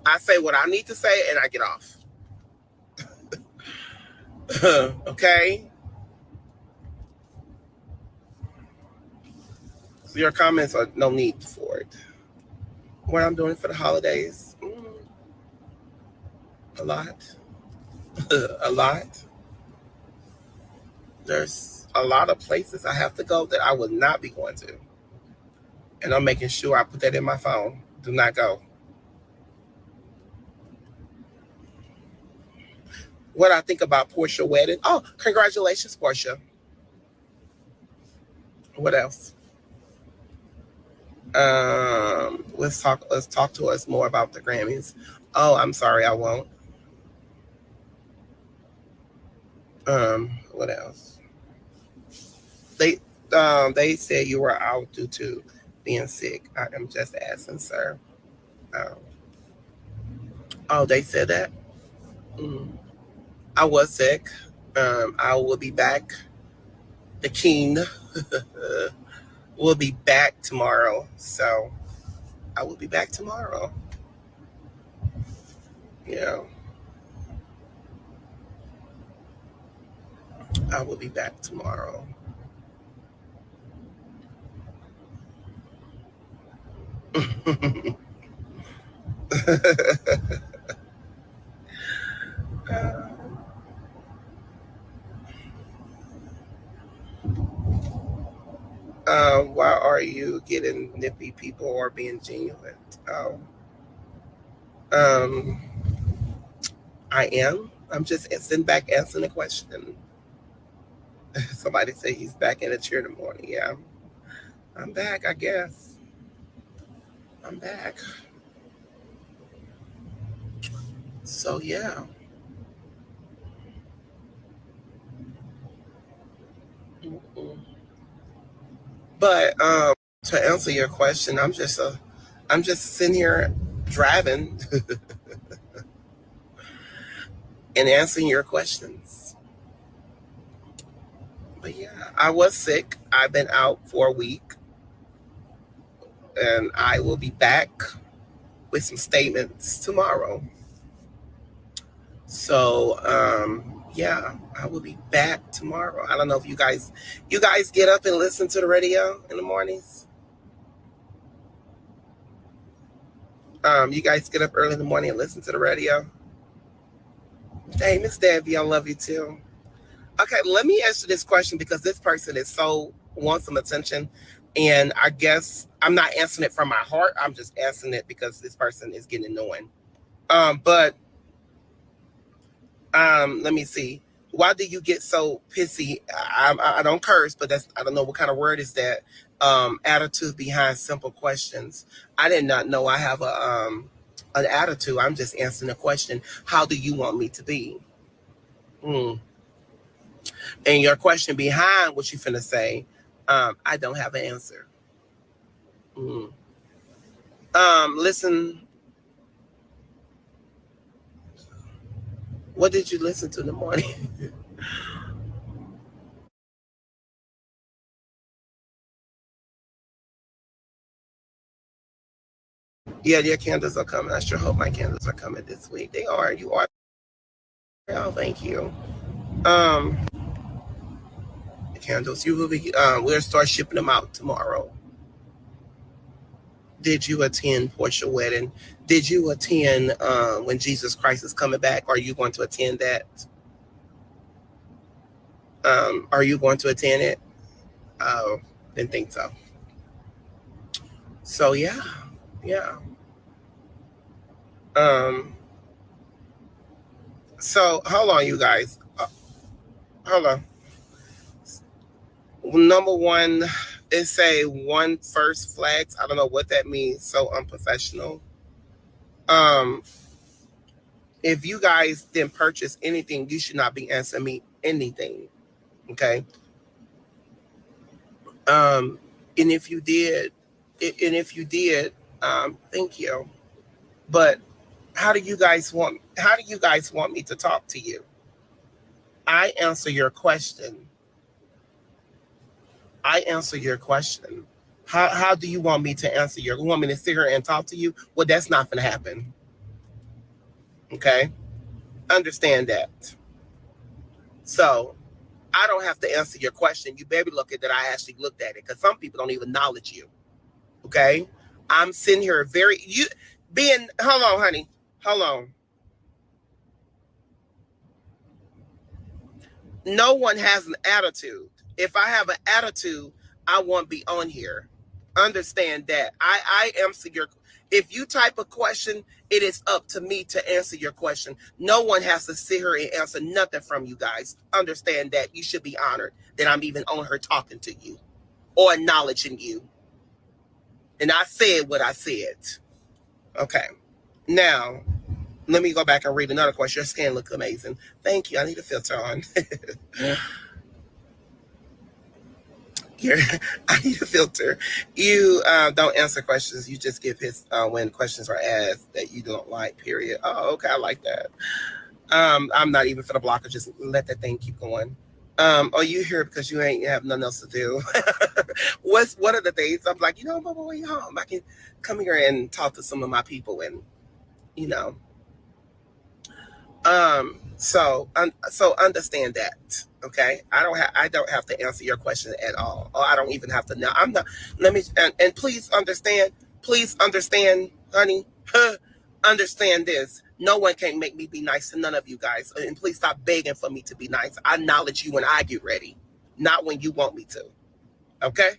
I say what I need to say and I get off. Okay? So your comments are no need for it. What I'm doing for the holidays? A lot. A lot. There's a lot of places I have to go that I would not be going to. And I'm making sure I put that in my phone. Do not go. What I think about Portia wedding. Oh, congratulations, Portia. What else? Let's talk to us more about the Grammys. Oh, I'm sorry, I won't. What else? They said you were out due to being sick. I am just asking, sir. Um, oh, they said that. Mm. I was sick. I will be back. The king will be back tomorrow. So I will be back tomorrow. Yeah, I will be back tomorrow. Why are you getting nippy? People are being genuine. Oh, um, I am. I'm just sitting back answering the question. Somebody say he's back in the chair in the morning. Yeah, I'm back. I guess I'm back. So yeah. Mm-mm. But to answer your question, I'm just sitting here driving and answering your questions. But yeah, I was sick. I've been out for a week, and I will be back with some statements tomorrow. So yeah, I will be back tomorrow. I don't know if you guys get up and listen to the radio in the mornings. You guys get up early in the morning and listen to the radio. Hey, Miss Debbie, I love you too. Okay, let me answer this question because this person is so wants some attention, and I guess I'm not answering it from my heart. I'm just answering it because this person is getting annoying. But let me see. Why do you get so pissy? I don't curse, but I don't know what kind of word is that. Attitude behind simple questions. I did not know I have an attitude. I'm just answering a question. How do you want me to be? Hmm. And your question behind what you finna say. I don't have an answer. Listen, what did you listen to in the morning? Yeah, your candles are coming. I sure hope my candles are coming this week. They are. You are. Oh, thank you. Um, the candles. You will be. We'll start shipping them out tomorrow. Did you attend Portia wedding? Did you attend when Jesus Christ is coming back? Are you going to attend that? Are you going to attend it? Didn't think so. So yeah, yeah. Um, so hold on, you guys. Hold on. Number one, it say one first flags. I don't know what that means. So unprofessional. Um, if you guys didn't purchase anything, you should not be answering me anything. Okay. Um, and if you did, thank you. But how do you guys want me to talk to you? I answer your question. I answer your question. How do you want me to answer you want me to sit here and talk to you? Well, that's not gonna happen. Okay? Understand that. So I don't have to answer your question. You better look at that I actually looked at it because some people don't even acknowledge you. Okay? I'm sitting here hold on, honey. Hold on. No one has an attitude. If I have an attitude, I won't be on here. Understand that. I answer your if you type a question, it is up to me to answer your question. No one has to sit here and answer nothing from you guys. Understand that. You should be honored that I'm even on her talking to you or acknowledging you. And I said what I said. Okay. Now, let me go back and read another question. Your skin looks amazing. Thank you. I need a filter on. Here, I need a filter. You don't answer questions. You just give his when questions are asked that you don't like. Period. Oh, okay. I like that. I'm not even for the blocker. Just let that thing keep going. Are you here because you ain't have nothing else to do? What are the days? I'm like, Bubba, when you home, I can come here and talk to some of my people, and you know, so understand that. Okay, I don't have to answer your question at all, or I don't even have to know. I'm not. Let me and please understand. Please understand, honey. Understand this. No one can make me be nice to none of you guys, and please stop begging for me to be nice. I acknowledge you when I get ready, not when you want me to. Okay,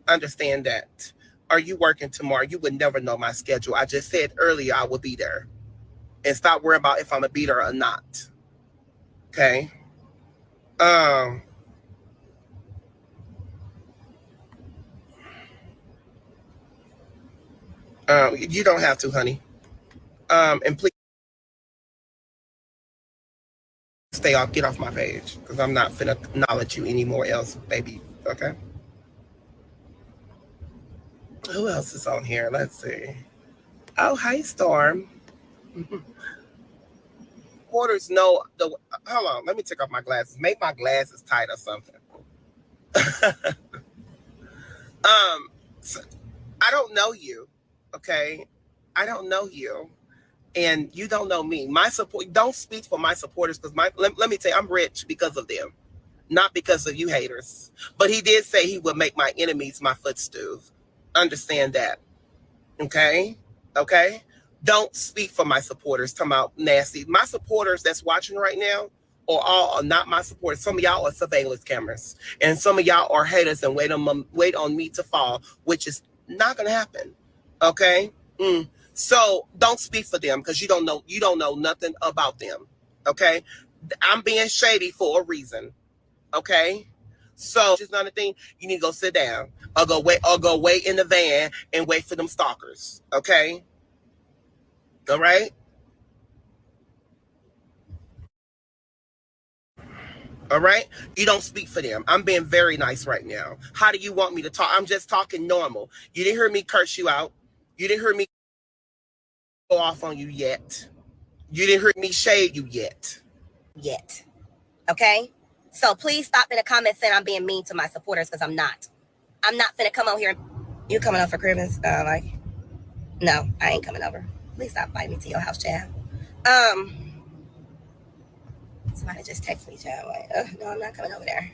understand that. Are you working tomorrow? You would never know my schedule. I just said earlier I will be there, and stop worrying about if I'm a beater or not. Okay. Um, you don't have to, honey. And please stay off, get off my page, because I'm not finna acknowledge you anymore else, baby. Okay. Who else is on here? Let's see. Oh, hi, Storm. Porters know the. Hold on, let me take off my glasses. Make my glasses tight or something. So, I don't know you. Okay, I don't know you. And you don't know me. My support. Don't speak for my supporters because let me tell you, I'm rich because of them, not because of you haters. But he did say he would make my enemies my footstool. Understand that, okay? Okay. Don't speak for my supporters. Talking about nasty. My supporters that's watching right now are not my supporters. Some of y'all are surveillance cameras, and some of y'all are haters and wait on me to fall, which is not gonna happen. Okay. So don't speak for them because you don't know nothing about them. Okay. I'm being shady for a reason. Okay. So just another thing, you need to go sit down or go wait in the van and wait for them stalkers. Okay. All right. All right? You don't speak for them. I'm being very nice right now. How do you want me to talk? I'm just talking normal. You didn't hear me curse you out. You didn't hear me go off on you yet. You didn't hear me shade you yet. Yet. Okay? So please stop in the comments saying I'm being mean to my supporters, because I'm not. I'm not finna come out here. You coming up for Christmas? No, I ain't coming over. Please stop inviting me to your house, child. Somebody just text me, child. Like, no, I'm not coming over there.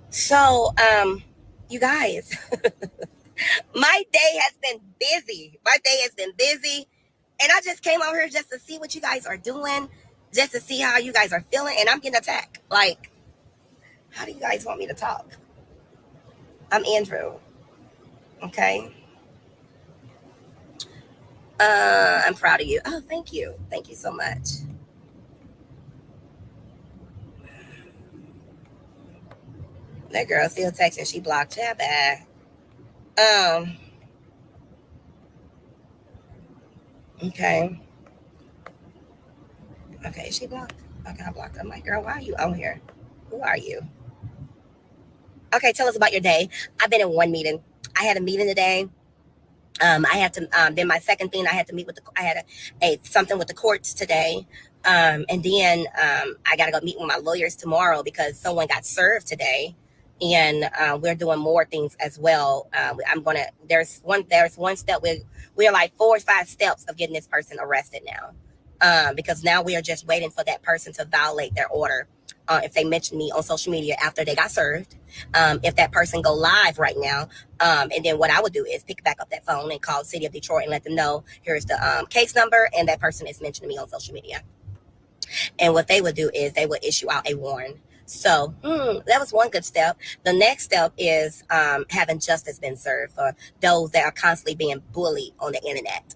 So, you guys, my day has been busy. And I just came out here just to see what you guys are doing, just to see how you guys are feeling, and I'm getting attacked. Like, how do you guys want me to talk? I'm Andrew. Okay. I'm proud of you. Oh, thank you. Thank you so much. That girl still texting. She blocked her bad. Okay. Okay, she blocked. Okay, I blocked her. I'm like, girl, why are you on here? Who are you? Okay, tell us about your day. I've been in one meeting. I had a meeting today. I had to. Then my second thing, I had to meet with the. I had something with the courts today. And then I got to go meet with my lawyers tomorrow because someone got served today, and we're doing more things as well. I'm gonna. There's one step. We're like 4 or 5 steps of getting this person arrested now, because now we are just waiting for that person to violate their order. If they mention me on social media after they got served, if that person go live right now, and then what I would do is pick back up that phone and call the city of Detroit and let them know here's the case number and that person is mentioning me on social media. And what they would do is they would issue out a warrant. So that was one good step. The next step is having justice been served for those that are constantly being bullied on the internet.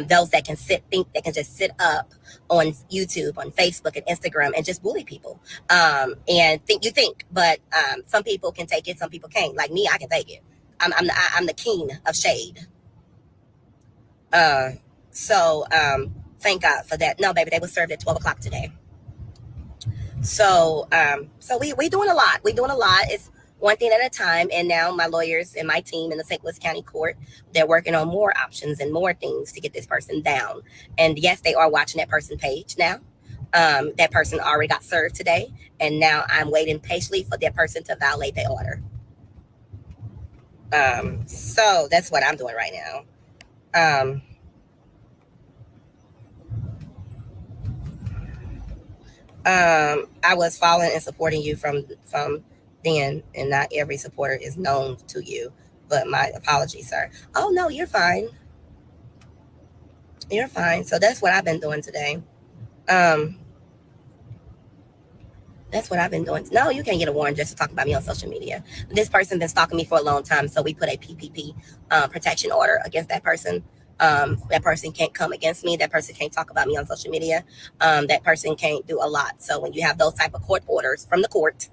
Those that can just sit up on YouTube, on Facebook and Instagram and just bully people. And think, but some people can take it, some people can't. Like me, I can take it. I'm the king of shade. So thank God for that. No, baby, they were served at 12 o'clock today. So we doing a lot. We doing a lot. It's one thing at a time. And now my lawyers and my team in the St. Louis County Court, they're working on more options and more things to get this person down. And yes, they are watching that person's page now. That person already got served today. And now I'm waiting patiently for that person to violate their order. So that's what I'm doing right now. I was following and supporting you from then, and not every supporter is known to you. But my apologies, sir. Oh no, you're fine. You're fine. So that's what I've been doing today. That's what I've been doing. No, you can't get a warrant just to talk about me on social media. This person been stalking me for a long time, so we put a PPP protection order against that person. That person can't come against me. That person can't talk about me on social media. That person can't do a lot. So when you have those type of court orders from the court,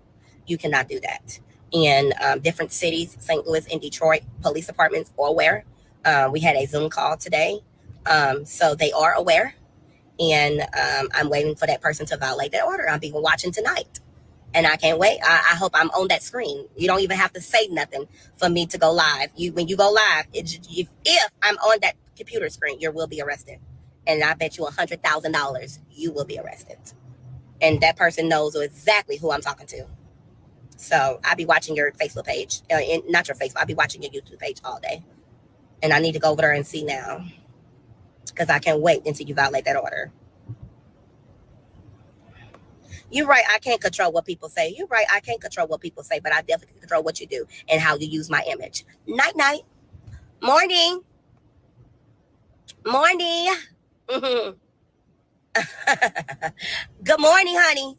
you cannot do that. In different cities, St. Louis and Detroit, police departments are aware. We had a Zoom call today. So they are aware. And I'm waiting for that person to violate that order. I'll be watching tonight. And I can't wait. I hope I'm on that screen. You don't even have to say nothing for me to go live. When you go live, if I'm on that computer screen, you will be arrested. And I bet you $100,000 you will be arrested. And that person knows exactly who I'm talking to. So I'll be watching your Facebook page. Not your Facebook. I'll be watching your YouTube page all day. And I need to go over there and see now. Because I can't wait until you violate that order. You're right. I can't control what people say. You're right. I can't control what people say, but I definitely control what you do and how you use my image. Night, night. Morning. Morning. Mm-hmm. Good morning, honey.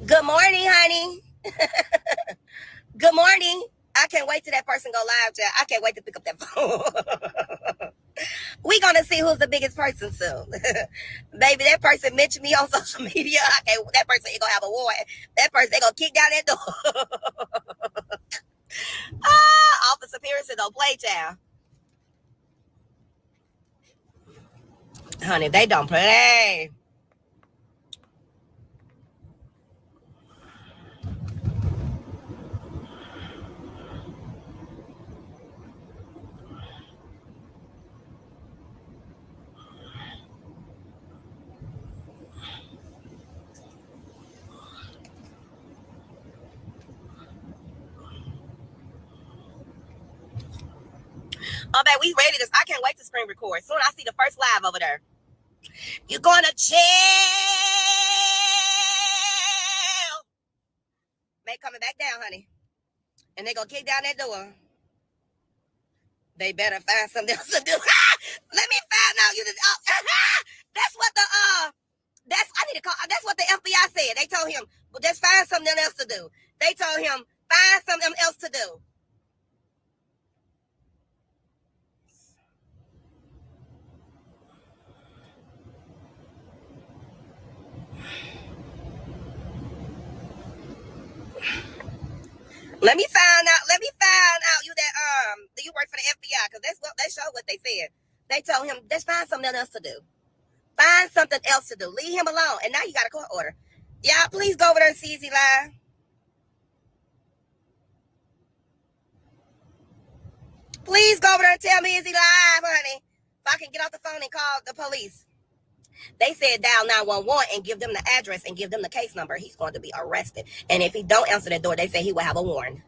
Good morning, honey. Good morning. I can't wait till that person go live. I can't wait to pick up that phone. We gonna see who's the biggest person soon. Baby, that person mentioned me on social media. That person ain't gonna have a warrant. That person they gonna kick down that door. Officer Pearson don't play, child. Honey, they don't play. Oh, man, we ready this. I can't wait to screen record. Soon I see the first live over there. You're going to jail. May coming back down, honey. And they going to kick down that door. They better find something else to do. Let me find out you. That's what the that's what the FBI said. They told him, well, just find something else to do. They told him, find something else to do. Let me find out you that do you work for the FBI? Because that's what they showed what they said. They told him, just find something else to do. Find something else to do. Leave him alone. And now you got a court order. Y'all, please go over there and see Easy Live. Please go over there and tell me Easy Live, honey. If I can get off the phone and call the police. They said dial 911 and give them the address and give them the case number. He's going to be arrested. And if he don't answer the door, they say he will have a warrant.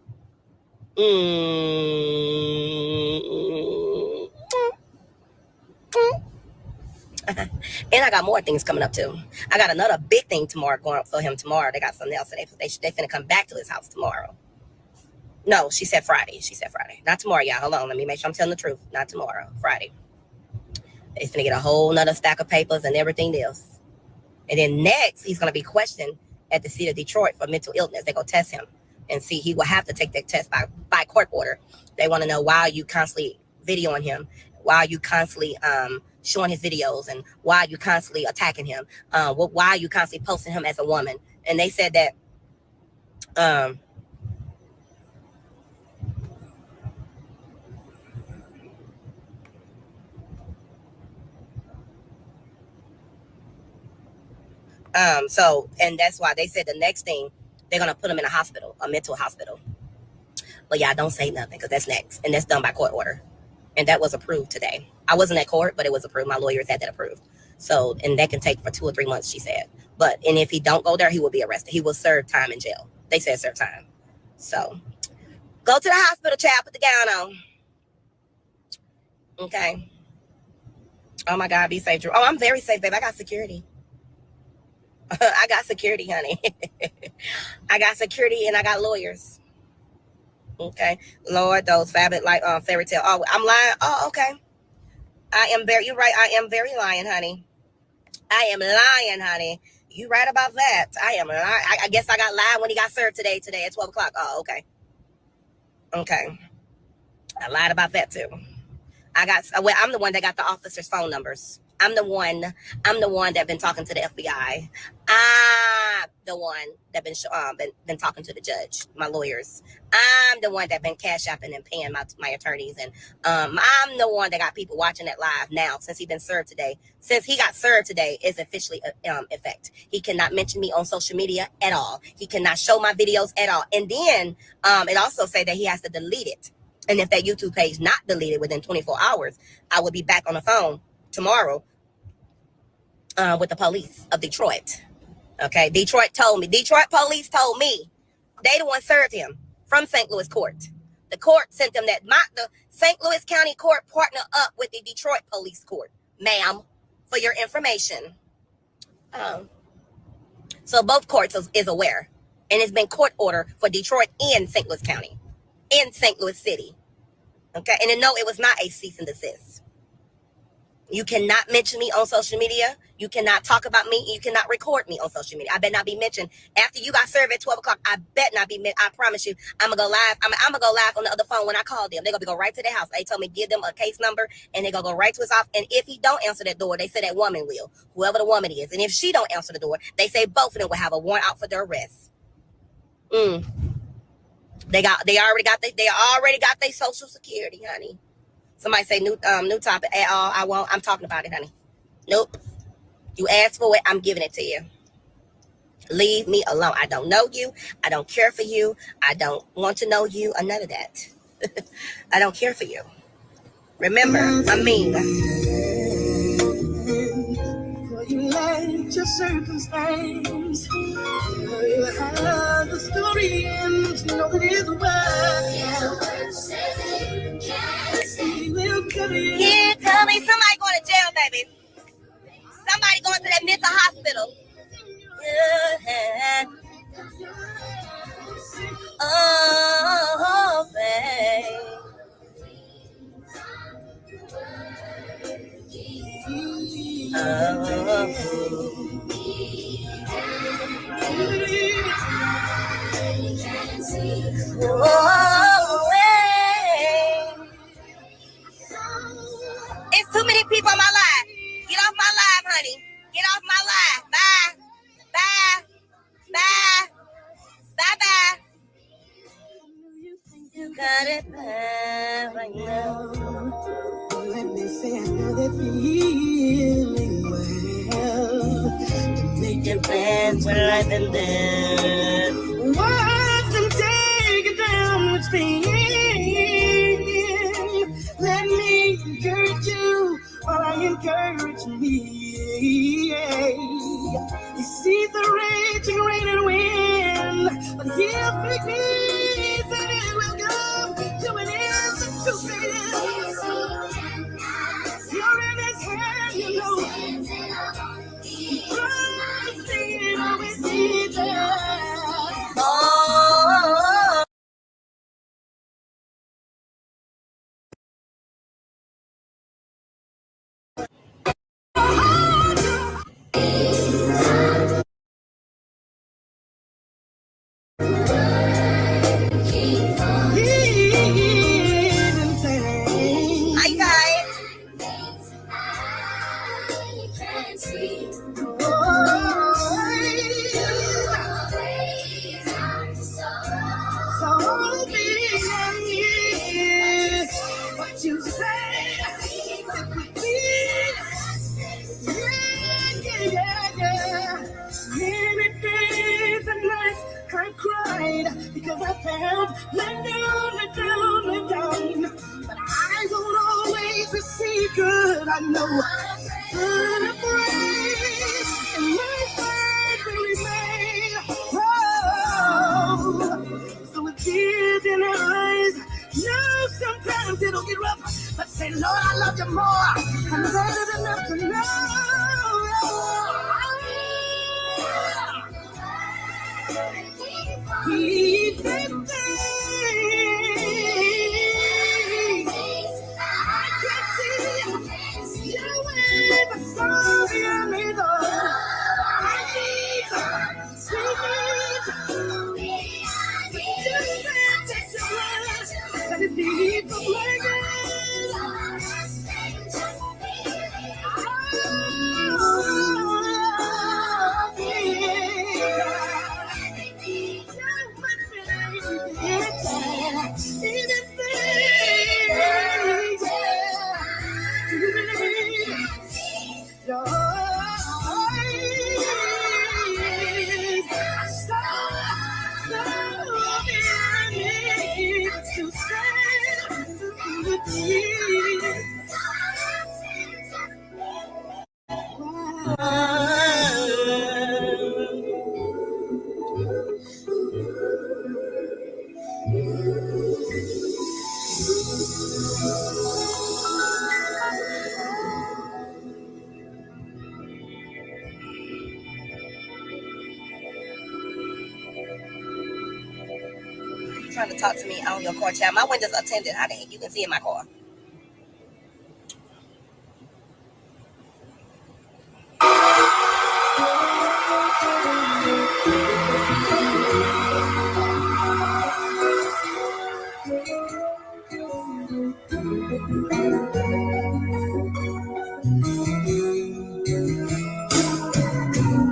And I got more things coming up too. I got another big thing tomorrow going up for him tomorrow. They got something else. They finna come back to his house tomorrow. No, she said Friday. Not tomorrow, y'all. Hold on. Let me make sure I'm telling the truth. Not tomorrow. Friday. They finna get a whole nother stack of papers and everything else. And then next, he's gonna be questioned at the city of Detroit for mental illness. They go test him and see. He will have to take that test by court order. They want to know why you constantly videoing him, why you constantly showing his videos, and why you constantly attacking him, why you constantly posting him as a woman. And they said that and that's why they said the next thing, they're gonna put him in a hospital, a mental hospital. But y'all don't say nothing because that's next, and that's done by court order. And that was approved today. I wasn't at court, but it was approved. My lawyers had that approved. So, and that can take for 2 or 3 months, she said. And if he don't go there, he will be arrested. He will serve time in jail. They said serve time. So, go to the hospital, child. Put the gown on. Okay. Oh, my God. Be safe, Drew. Oh, I'm very safe, babe. I got security. I got security, honey. I got security and I got lawyers. Okay, Lord, those fabulous like fairy tale. Oh, I'm lying. Oh, okay. You're right. I am very lying, honey. I am lying, honey. You right about that. I am lying. I guess I got lied when he got served today at 12 o'clock. Oh, okay. Okay. I lied about that too. I'm the one that got the officers' phone numbers. I'm the one that been talking to the FBI. I'm the one that been talking to the judge, my lawyers. I'm the one that been cash apping and paying my attorneys. And I'm the one that got people watching that live now since he been served today. Since he got served today, is officially effect. He cannot mention me on social media at all. He cannot show my videos at all. And then it also say that he has to delete it. And if that YouTube page not deleted within 24 hours, I will be back on the phone tomorrow with the police of Detroit. Okay, Detroit police told me they the one served him from St. Louis court. The court sent them the St. Louis County court partner up with the Detroit police court, ma'am, for your information. So both courts is aware, and it's been court order for Detroit and St. Louis County, in St. Louis City. Okay, and no, it was not a cease and desist. You cannot mention me on social media. You cannot talk about me. You cannot record me on social media. I better not be mentioned. After you got served at 12 o'clock, I bet not be. I promise you, I'm going to go live. I'm going to go live on the other phone when I call them. They're going to go right to their house. They told me give them a case number, and they're going to go right to his office. And if he don't answer that door, they say that woman will, whoever the woman is. And if she don't answer the door, they say both of them will have a warrant out for their arrest. They already got their social security, honey. Somebody say new topic at all. I won't. I'm talking about it, honey. Nope. You asked for it, I'm giving it to you. Leave me alone. I don't know you. I don't care for you. I don't want to know you, or none of that. I don't care for you. Remember, I'm mean. You let your circumstance, you have the story and know that it's yeah, coming. Somebody going to jail, baby. Somebody going to that mental hospital. Yeah. Oh, babe. It's too many people on my live. Get off my live, honey. Get off my live. Bye. Bye. Bye. Bye bye. You got it bad right now. Let me say I know that feeling well. To make your plans for life and death. Watch them take it down with speed. Let me encourage you while I encourage me. You see the raging rain and wind, but he'll pick me that it will come to an end. To you're in his hand, you know. Trusting with Jesus. Oh. Hi guys. What you say? Yeah. Many days and nights I cried because I felt let down. But I won't always receive good, I know. But I praise and my faith will remain. Oh, so with tears in our eyes, know sometimes it'll get rough. But say, Lord, I love you more. I'm better enough to know. Keep it there. I can see your way, but sorry I made up. I need let it be for my girl. Trying to talk to me on your car chat. My windows are tinted. How the heck you can see in my car?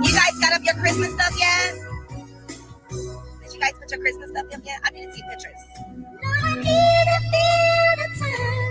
You guys got up your Christmas stuff yet? Did you guys put your Christmas stuff up yet? I didn't see pictures. I need to feel the time.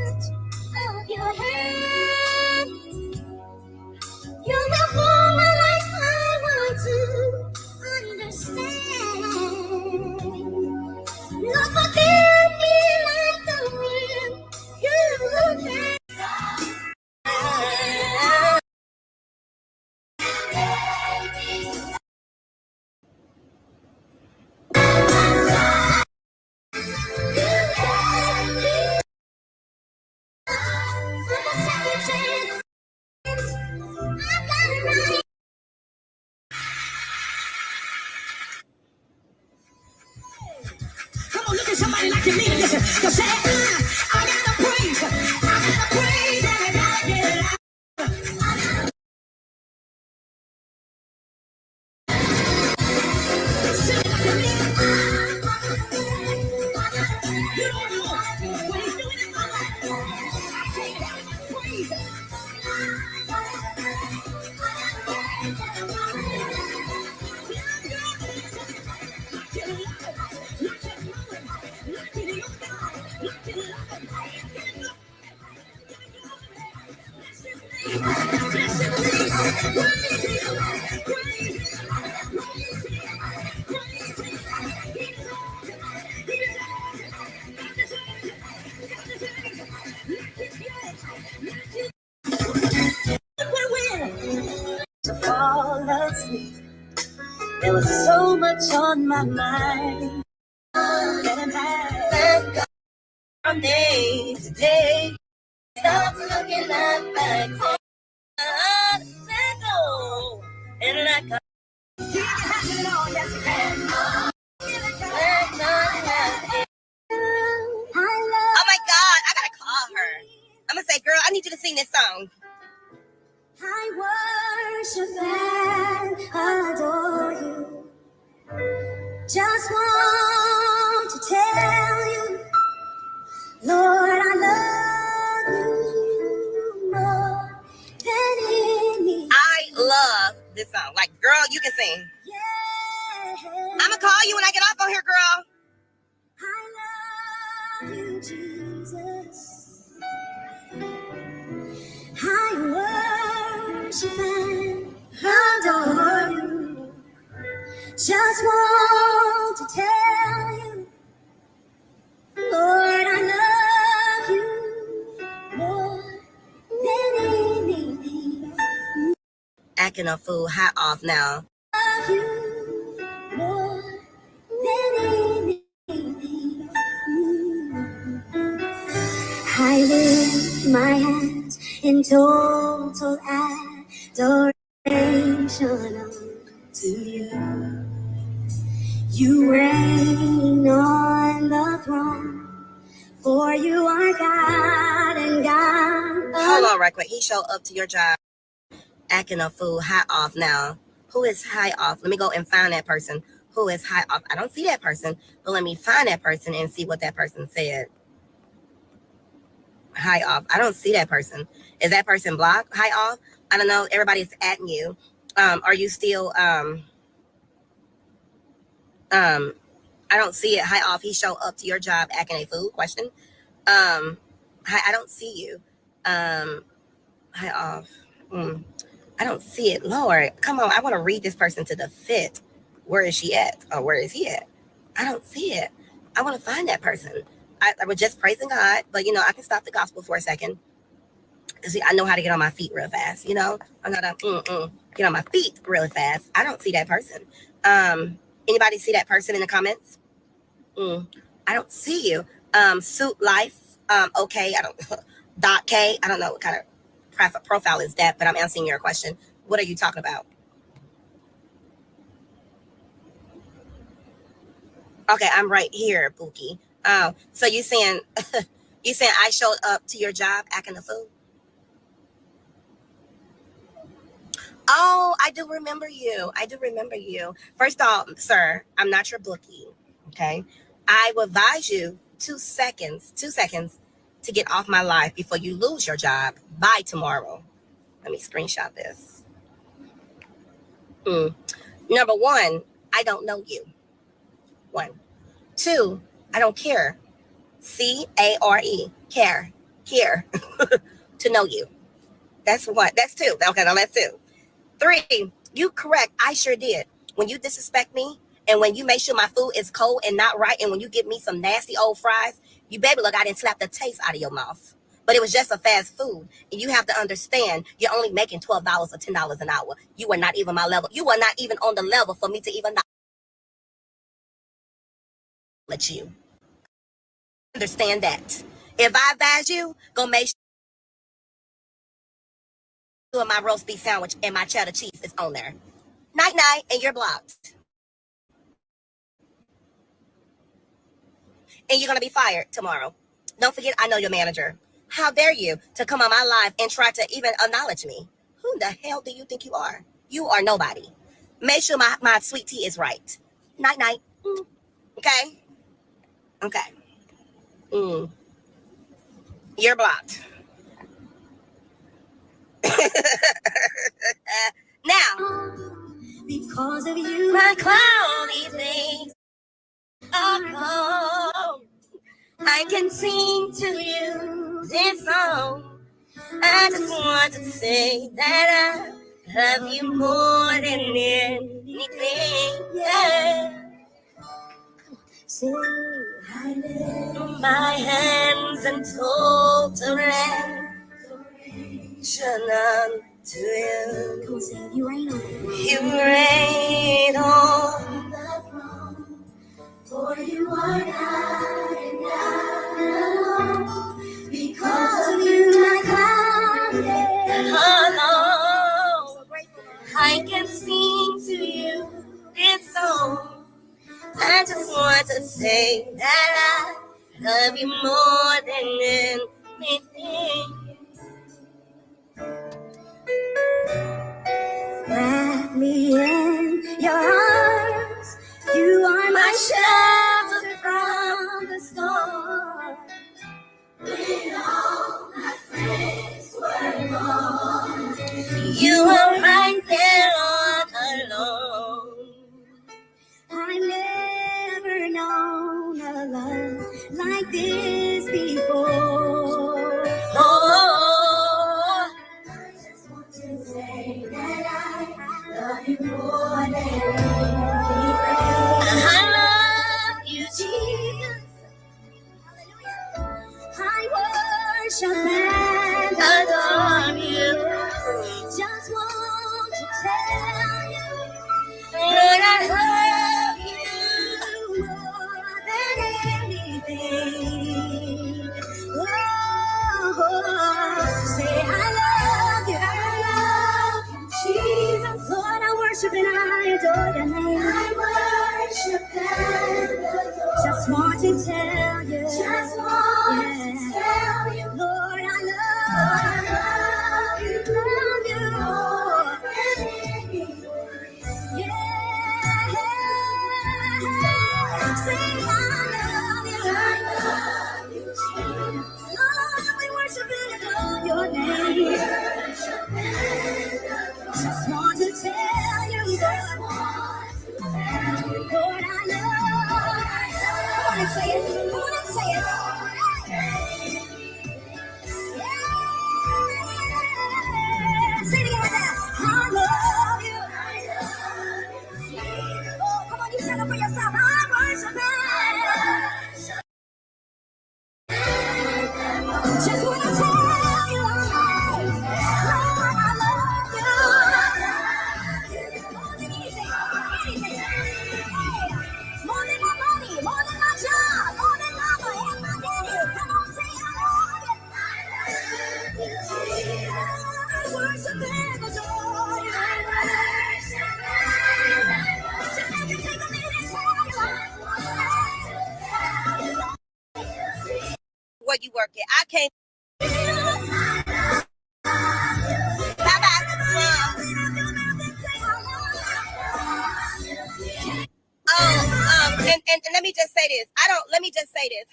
Fall asleep. There was so much on my mind. Let him have it from day to day. Stop looking at back home. Let go and let go. He has it all, yes he can. Let God have it. Oh my God, I gotta call her. I'm gonna say, girl, I need you to sing this song. I worship and adore you. Just want to tell you, Lord, I love you more than anything. I love this song. Like, girl, you can sing. Yeah. I'm gonna call you when I get off on here, girl. I love you, Jesus. I worship and adore you. Just want to tell you, Lord, I love you more than anything. Acting a fool, hat off now. Love you more than anything. I lift my hands in total adoration unto you. You reign on the throne, for you are God and God. Hold on right quick. He showed up to your job acting a fool, hat off now. Who is high off? Let me go and find that person. Who is high off? I don't see that person, but let me find that person and see what that person said. High off. I don't see that person. Is that person blocked? High off? I don't know. Everybody's at you. Are you still I don't see it. High off. He showed up to your job acting a fool? Question. Hi, I don't see you. High off. I don't see it. Lord, come on. I want to read this person to the fit. Where is she at? Or where is he at? I don't see it. I want to find that person. I was just praising God, but you know, I can stop the gospel for a second. See, I know how to get on my feet real fast. You know, I know to get on my feet really fast. I don't see that person. Anybody see that person in the comments? I don't see you. Suit life. Okay. I don't. Dot K. I don't know what kind of profile is that, but I'm answering your question. What are you talking about? Okay, I'm right here, Pookie. So you saying I showed up to your job acting a fool? Oh, I do remember you. I do remember you. First off, sir, I'm not your bookie. Okay. I would advise you 2 seconds to get off my life before you lose your job by tomorrow. Let me screenshot this. Number one, I don't know you. 1. 2, I don't care. C-A-R-E, care to know you. That's 1. That's 2. Okay, now that's 2. 3, you correct. I sure did. When you disrespect me and when you make sure my food is cold and not right, and when you give me some nasty old fries, you baby look, I didn't slap the taste out of your mouth. But it was just a fast food. And you have to understand, you're only making $12 or $10 an hour. You are not even my level. You are not even on the level for me to even acknowledge you. Understand that. If I advise you, go make sure my roast beef sandwich and my cheddar cheese is on there. Night night, and you're blocked. And you're going to be fired tomorrow. Don't forget, I know your manager. How dare you to come on my live and try to even acknowledge me? Who the hell do you think you are? You are nobody. Make sure my sweet tea is right. Night night. Okay? Okay. You're blocked. my cloudy days are gone, I can sing to you this song. I just want to say that I love you more than anything, yeah. Sing, I lift my hands in total adoration unto you. Come on, sing, you reign on. You reign on the throne, for you are God and God alone. Because of you, my cloudy days alone, I can sing to you this song. I just want to say that I love you more than anything. Wrap me in your arms. You are my shelter from the storm. When all my friends were gone, you were right there all alone. I've never known a love like this before. Oh, I just want to say that I love you more than anything. I love you, Jesus. I worship and adore you. Just want to tell you that I love you more than anything. Oh, say I love you, Jesus. Lord, I worship and I adore your name. I worship and adore. Just want to tell you. Just want to tell you. Lord, I love you. Love you more than anything. Yeah. Say I love you. Lord, we worship and adore your name. Just want to tell you, Lord, I love. Come on and say it. Come on and say it. Yeah. Say it again now. I love you. Oh, come on, you tell it for yourself. I worship you. Just want to tell you, Lord, I love you. More than anything, more than my money, more than my job, more than mama and my daddy. Come on, say I love you. I worship and adore you. Just have to take a minute and tell you. Where you work at? I can't. And let me just say this. Let me just say this.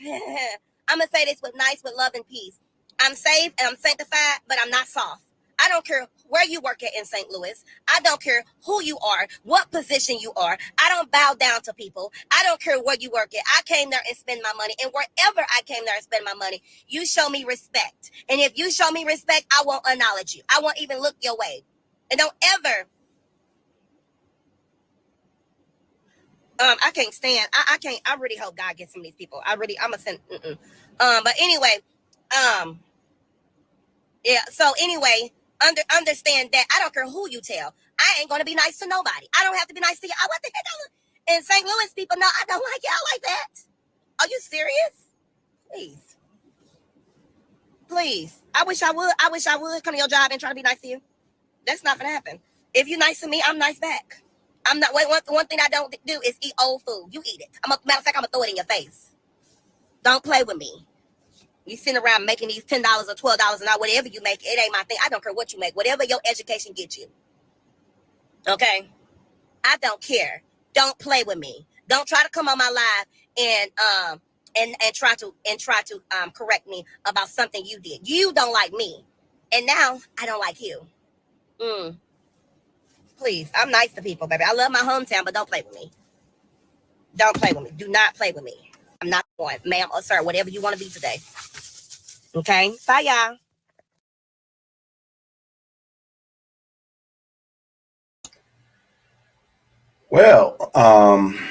I'm going to say this with love and peace. I'm saved and I'm sanctified, but I'm not soft. I don't care where you work at in St. Louis. I don't care who you are, what position you are. I don't bow down to people. I don't care where you work at. I came there and spend my money. And wherever I came there and spend my money, you show me respect. And if you show me respect, I won't acknowledge you. I won't even look your way. And don't ever. I can't stand. I can't. I really hope God gets some of these people. I'm gonna send. But anyway, yeah. So anyway, understand that I don't care who you tell. I ain't gonna be nice to nobody. I don't have to be nice to you. What the heck? In St. Louis, people know I don't like y'all like that. Are you serious? Please. I wish I would come to your job and try to be nice to you. That's not gonna happen. If you're nice to me, I'm nice back. I'm not. One thing I don't do is eat old food. You eat it. Matter of fact, I'm gonna throw it in your face. Don't play with me. You sitting around making these $10 or $12 an hour, whatever you make, it ain't my thing. I don't care what you make, whatever your education gets you. Okay, I don't care. Don't play with me. Don't try to come on my live and try to correct me about something you did. You don't like me, and now I don't like you. Please. I'm nice to people, baby. I love my hometown, but don't play with me. Don't play with me. Do not play with me. I'm not one, ma'am or sir, whatever you want to be today. Okay? Bye, y'all. Well, I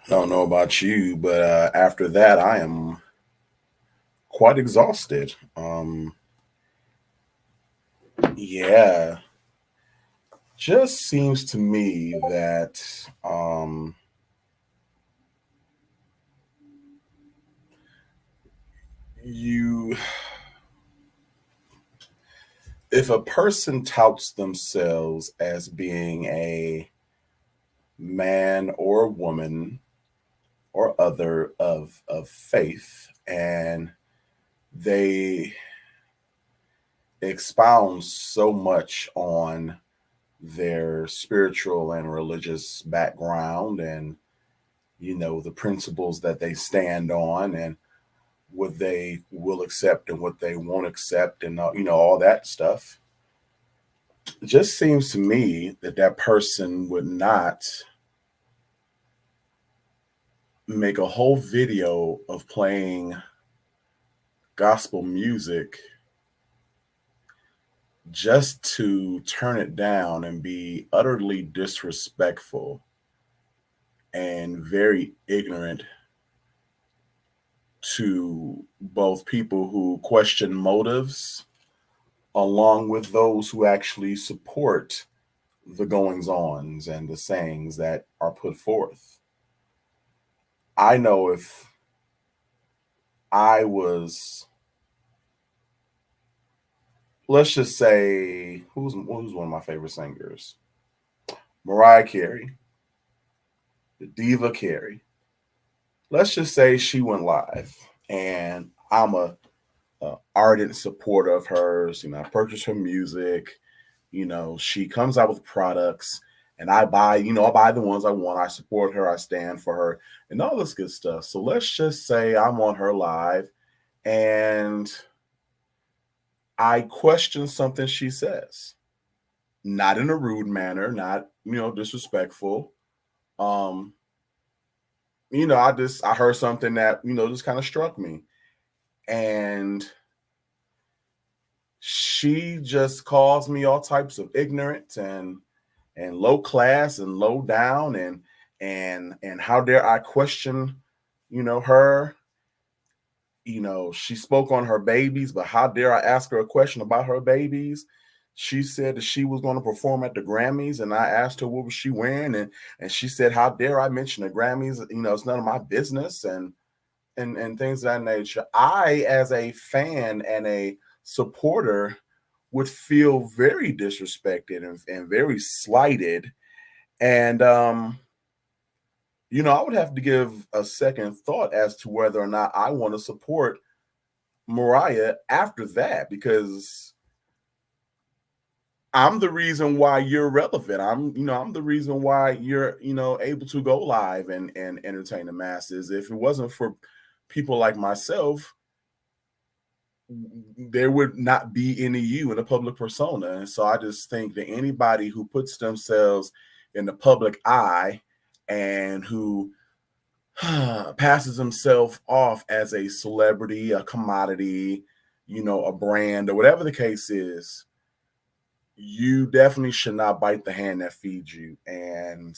don't know about you, but after that, I am quite exhausted. Yeah, just seems to me that you, if a person touts themselves as being a man or woman or other of faith, and they expound so much on their spiritual and religious background, and the principles that they stand on, and what they will accept and what they won't accept, and all that stuff. It just seems to me that that person would not make a whole video of playing gospel music just to turn it down and be utterly disrespectful and very ignorant to both people who question motives along with those who actually support the goings ons and the sayings that are put forth. I know if I was, let's just say, who's one of my favorite singers? Mariah Carey, the diva Carey. Let's just say she went live, and I'm a ardent supporter of hers. I purchase her music. She comes out with products, and I buy. I buy the ones I want. I support her. I stand for her, and all this good stuff. So let's just say I'm on her live, and I question something she says, not in a rude manner, not disrespectful. Um, I heard something that just kind of struck me, and she just calls me all types of ignorant and low class and low down, and how dare I question her. She spoke on her babies, but how dare I ask her a question about her babies? She said that she was going to perform at the Grammys, and I asked her what was she wearing, and she said, how dare I mention the Grammys? It's none of my business, and things of that nature. I, as a fan and a supporter, would feel very disrespected and very slighted. And I would have to give a second thought as to whether or not I want to support Mariah after that, because I'm the reason why you're relevant. I'm the reason why you're, able to go live and entertain the masses. If it wasn't for people like myself, there would not be any you in the public persona. And so I just think that anybody who puts themselves in the public eye and who passes himself off as a celebrity, a commodity, a brand, or whatever the case is, you definitely should not bite the hand that feeds you. And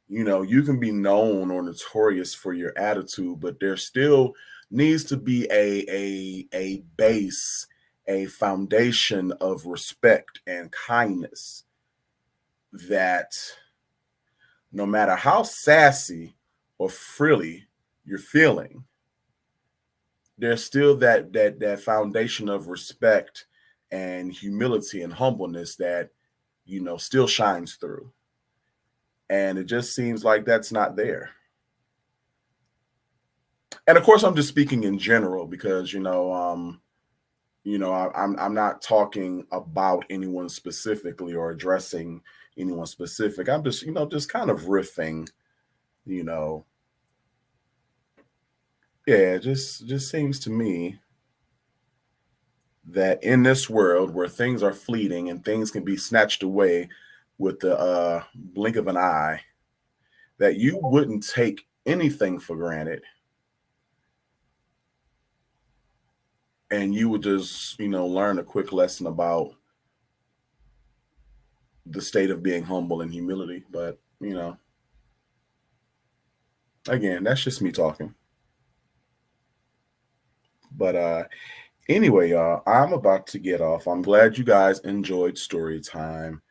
you can be known or notorious for your attitude, but there still needs to be a base, a foundation of respect and kindness, that no matter how sassy or frilly you're feeling, there's still that foundation of respect and humility and humbleness that still shines through. And it just seems like that's not there. And of course, I'm just speaking in general, because I'm not talking about anyone specifically or addressing anyone specific. I'm just just kind of riffing. You know, yeah, it just seems to me that in this world where things are fleeting and things can be snatched away with the blink of an eye, that you wouldn't take anything for granted, and you would just, learn a quick lesson about the state of being humble and humility. But, again, that's just me talking. But anyway, y'all, I'm about to get off. I'm glad you guys enjoyed story time.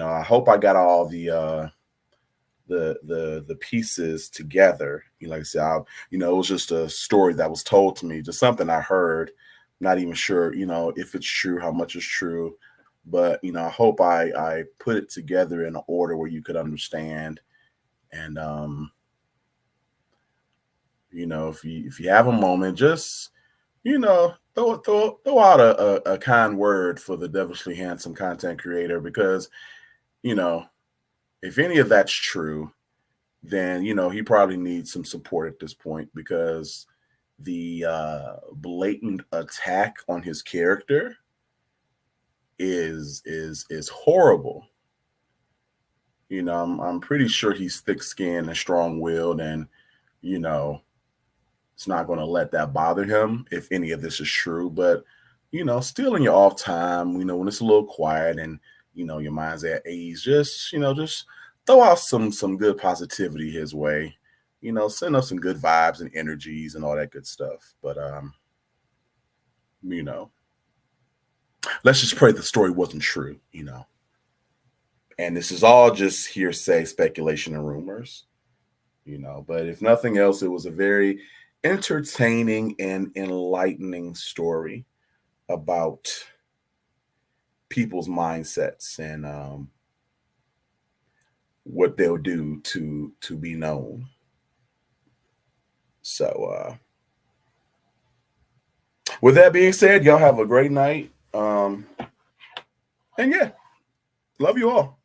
I hope I got all the pieces together. Like I said, it was just a story that was told to me, just something I heard. Not even sure, if it's true, how much is true. But I hope I put it together in an order where you could understand. And if you have a moment, just throw out a kind word for the devilishly handsome content creator, because if any of that's true, then he probably needs some support at this point, because the blatant attack on his character is horrible. I'm pretty sure he's thick-skinned and strong-willed, and it's not going to let that bother him if any of this is true. But still in your off time, when it's a little quiet and your mind's at ease, just throw out some good positivity his way. Send up some good vibes and energies and all that good stuff. But let's just pray the story wasn't true. And this is all just hearsay, speculation, and rumors. But if nothing else, it was a very entertaining and enlightening story about people's mindsets and what they'll do to be known. So with that being said, y'all have a great night. And yeah, love you all.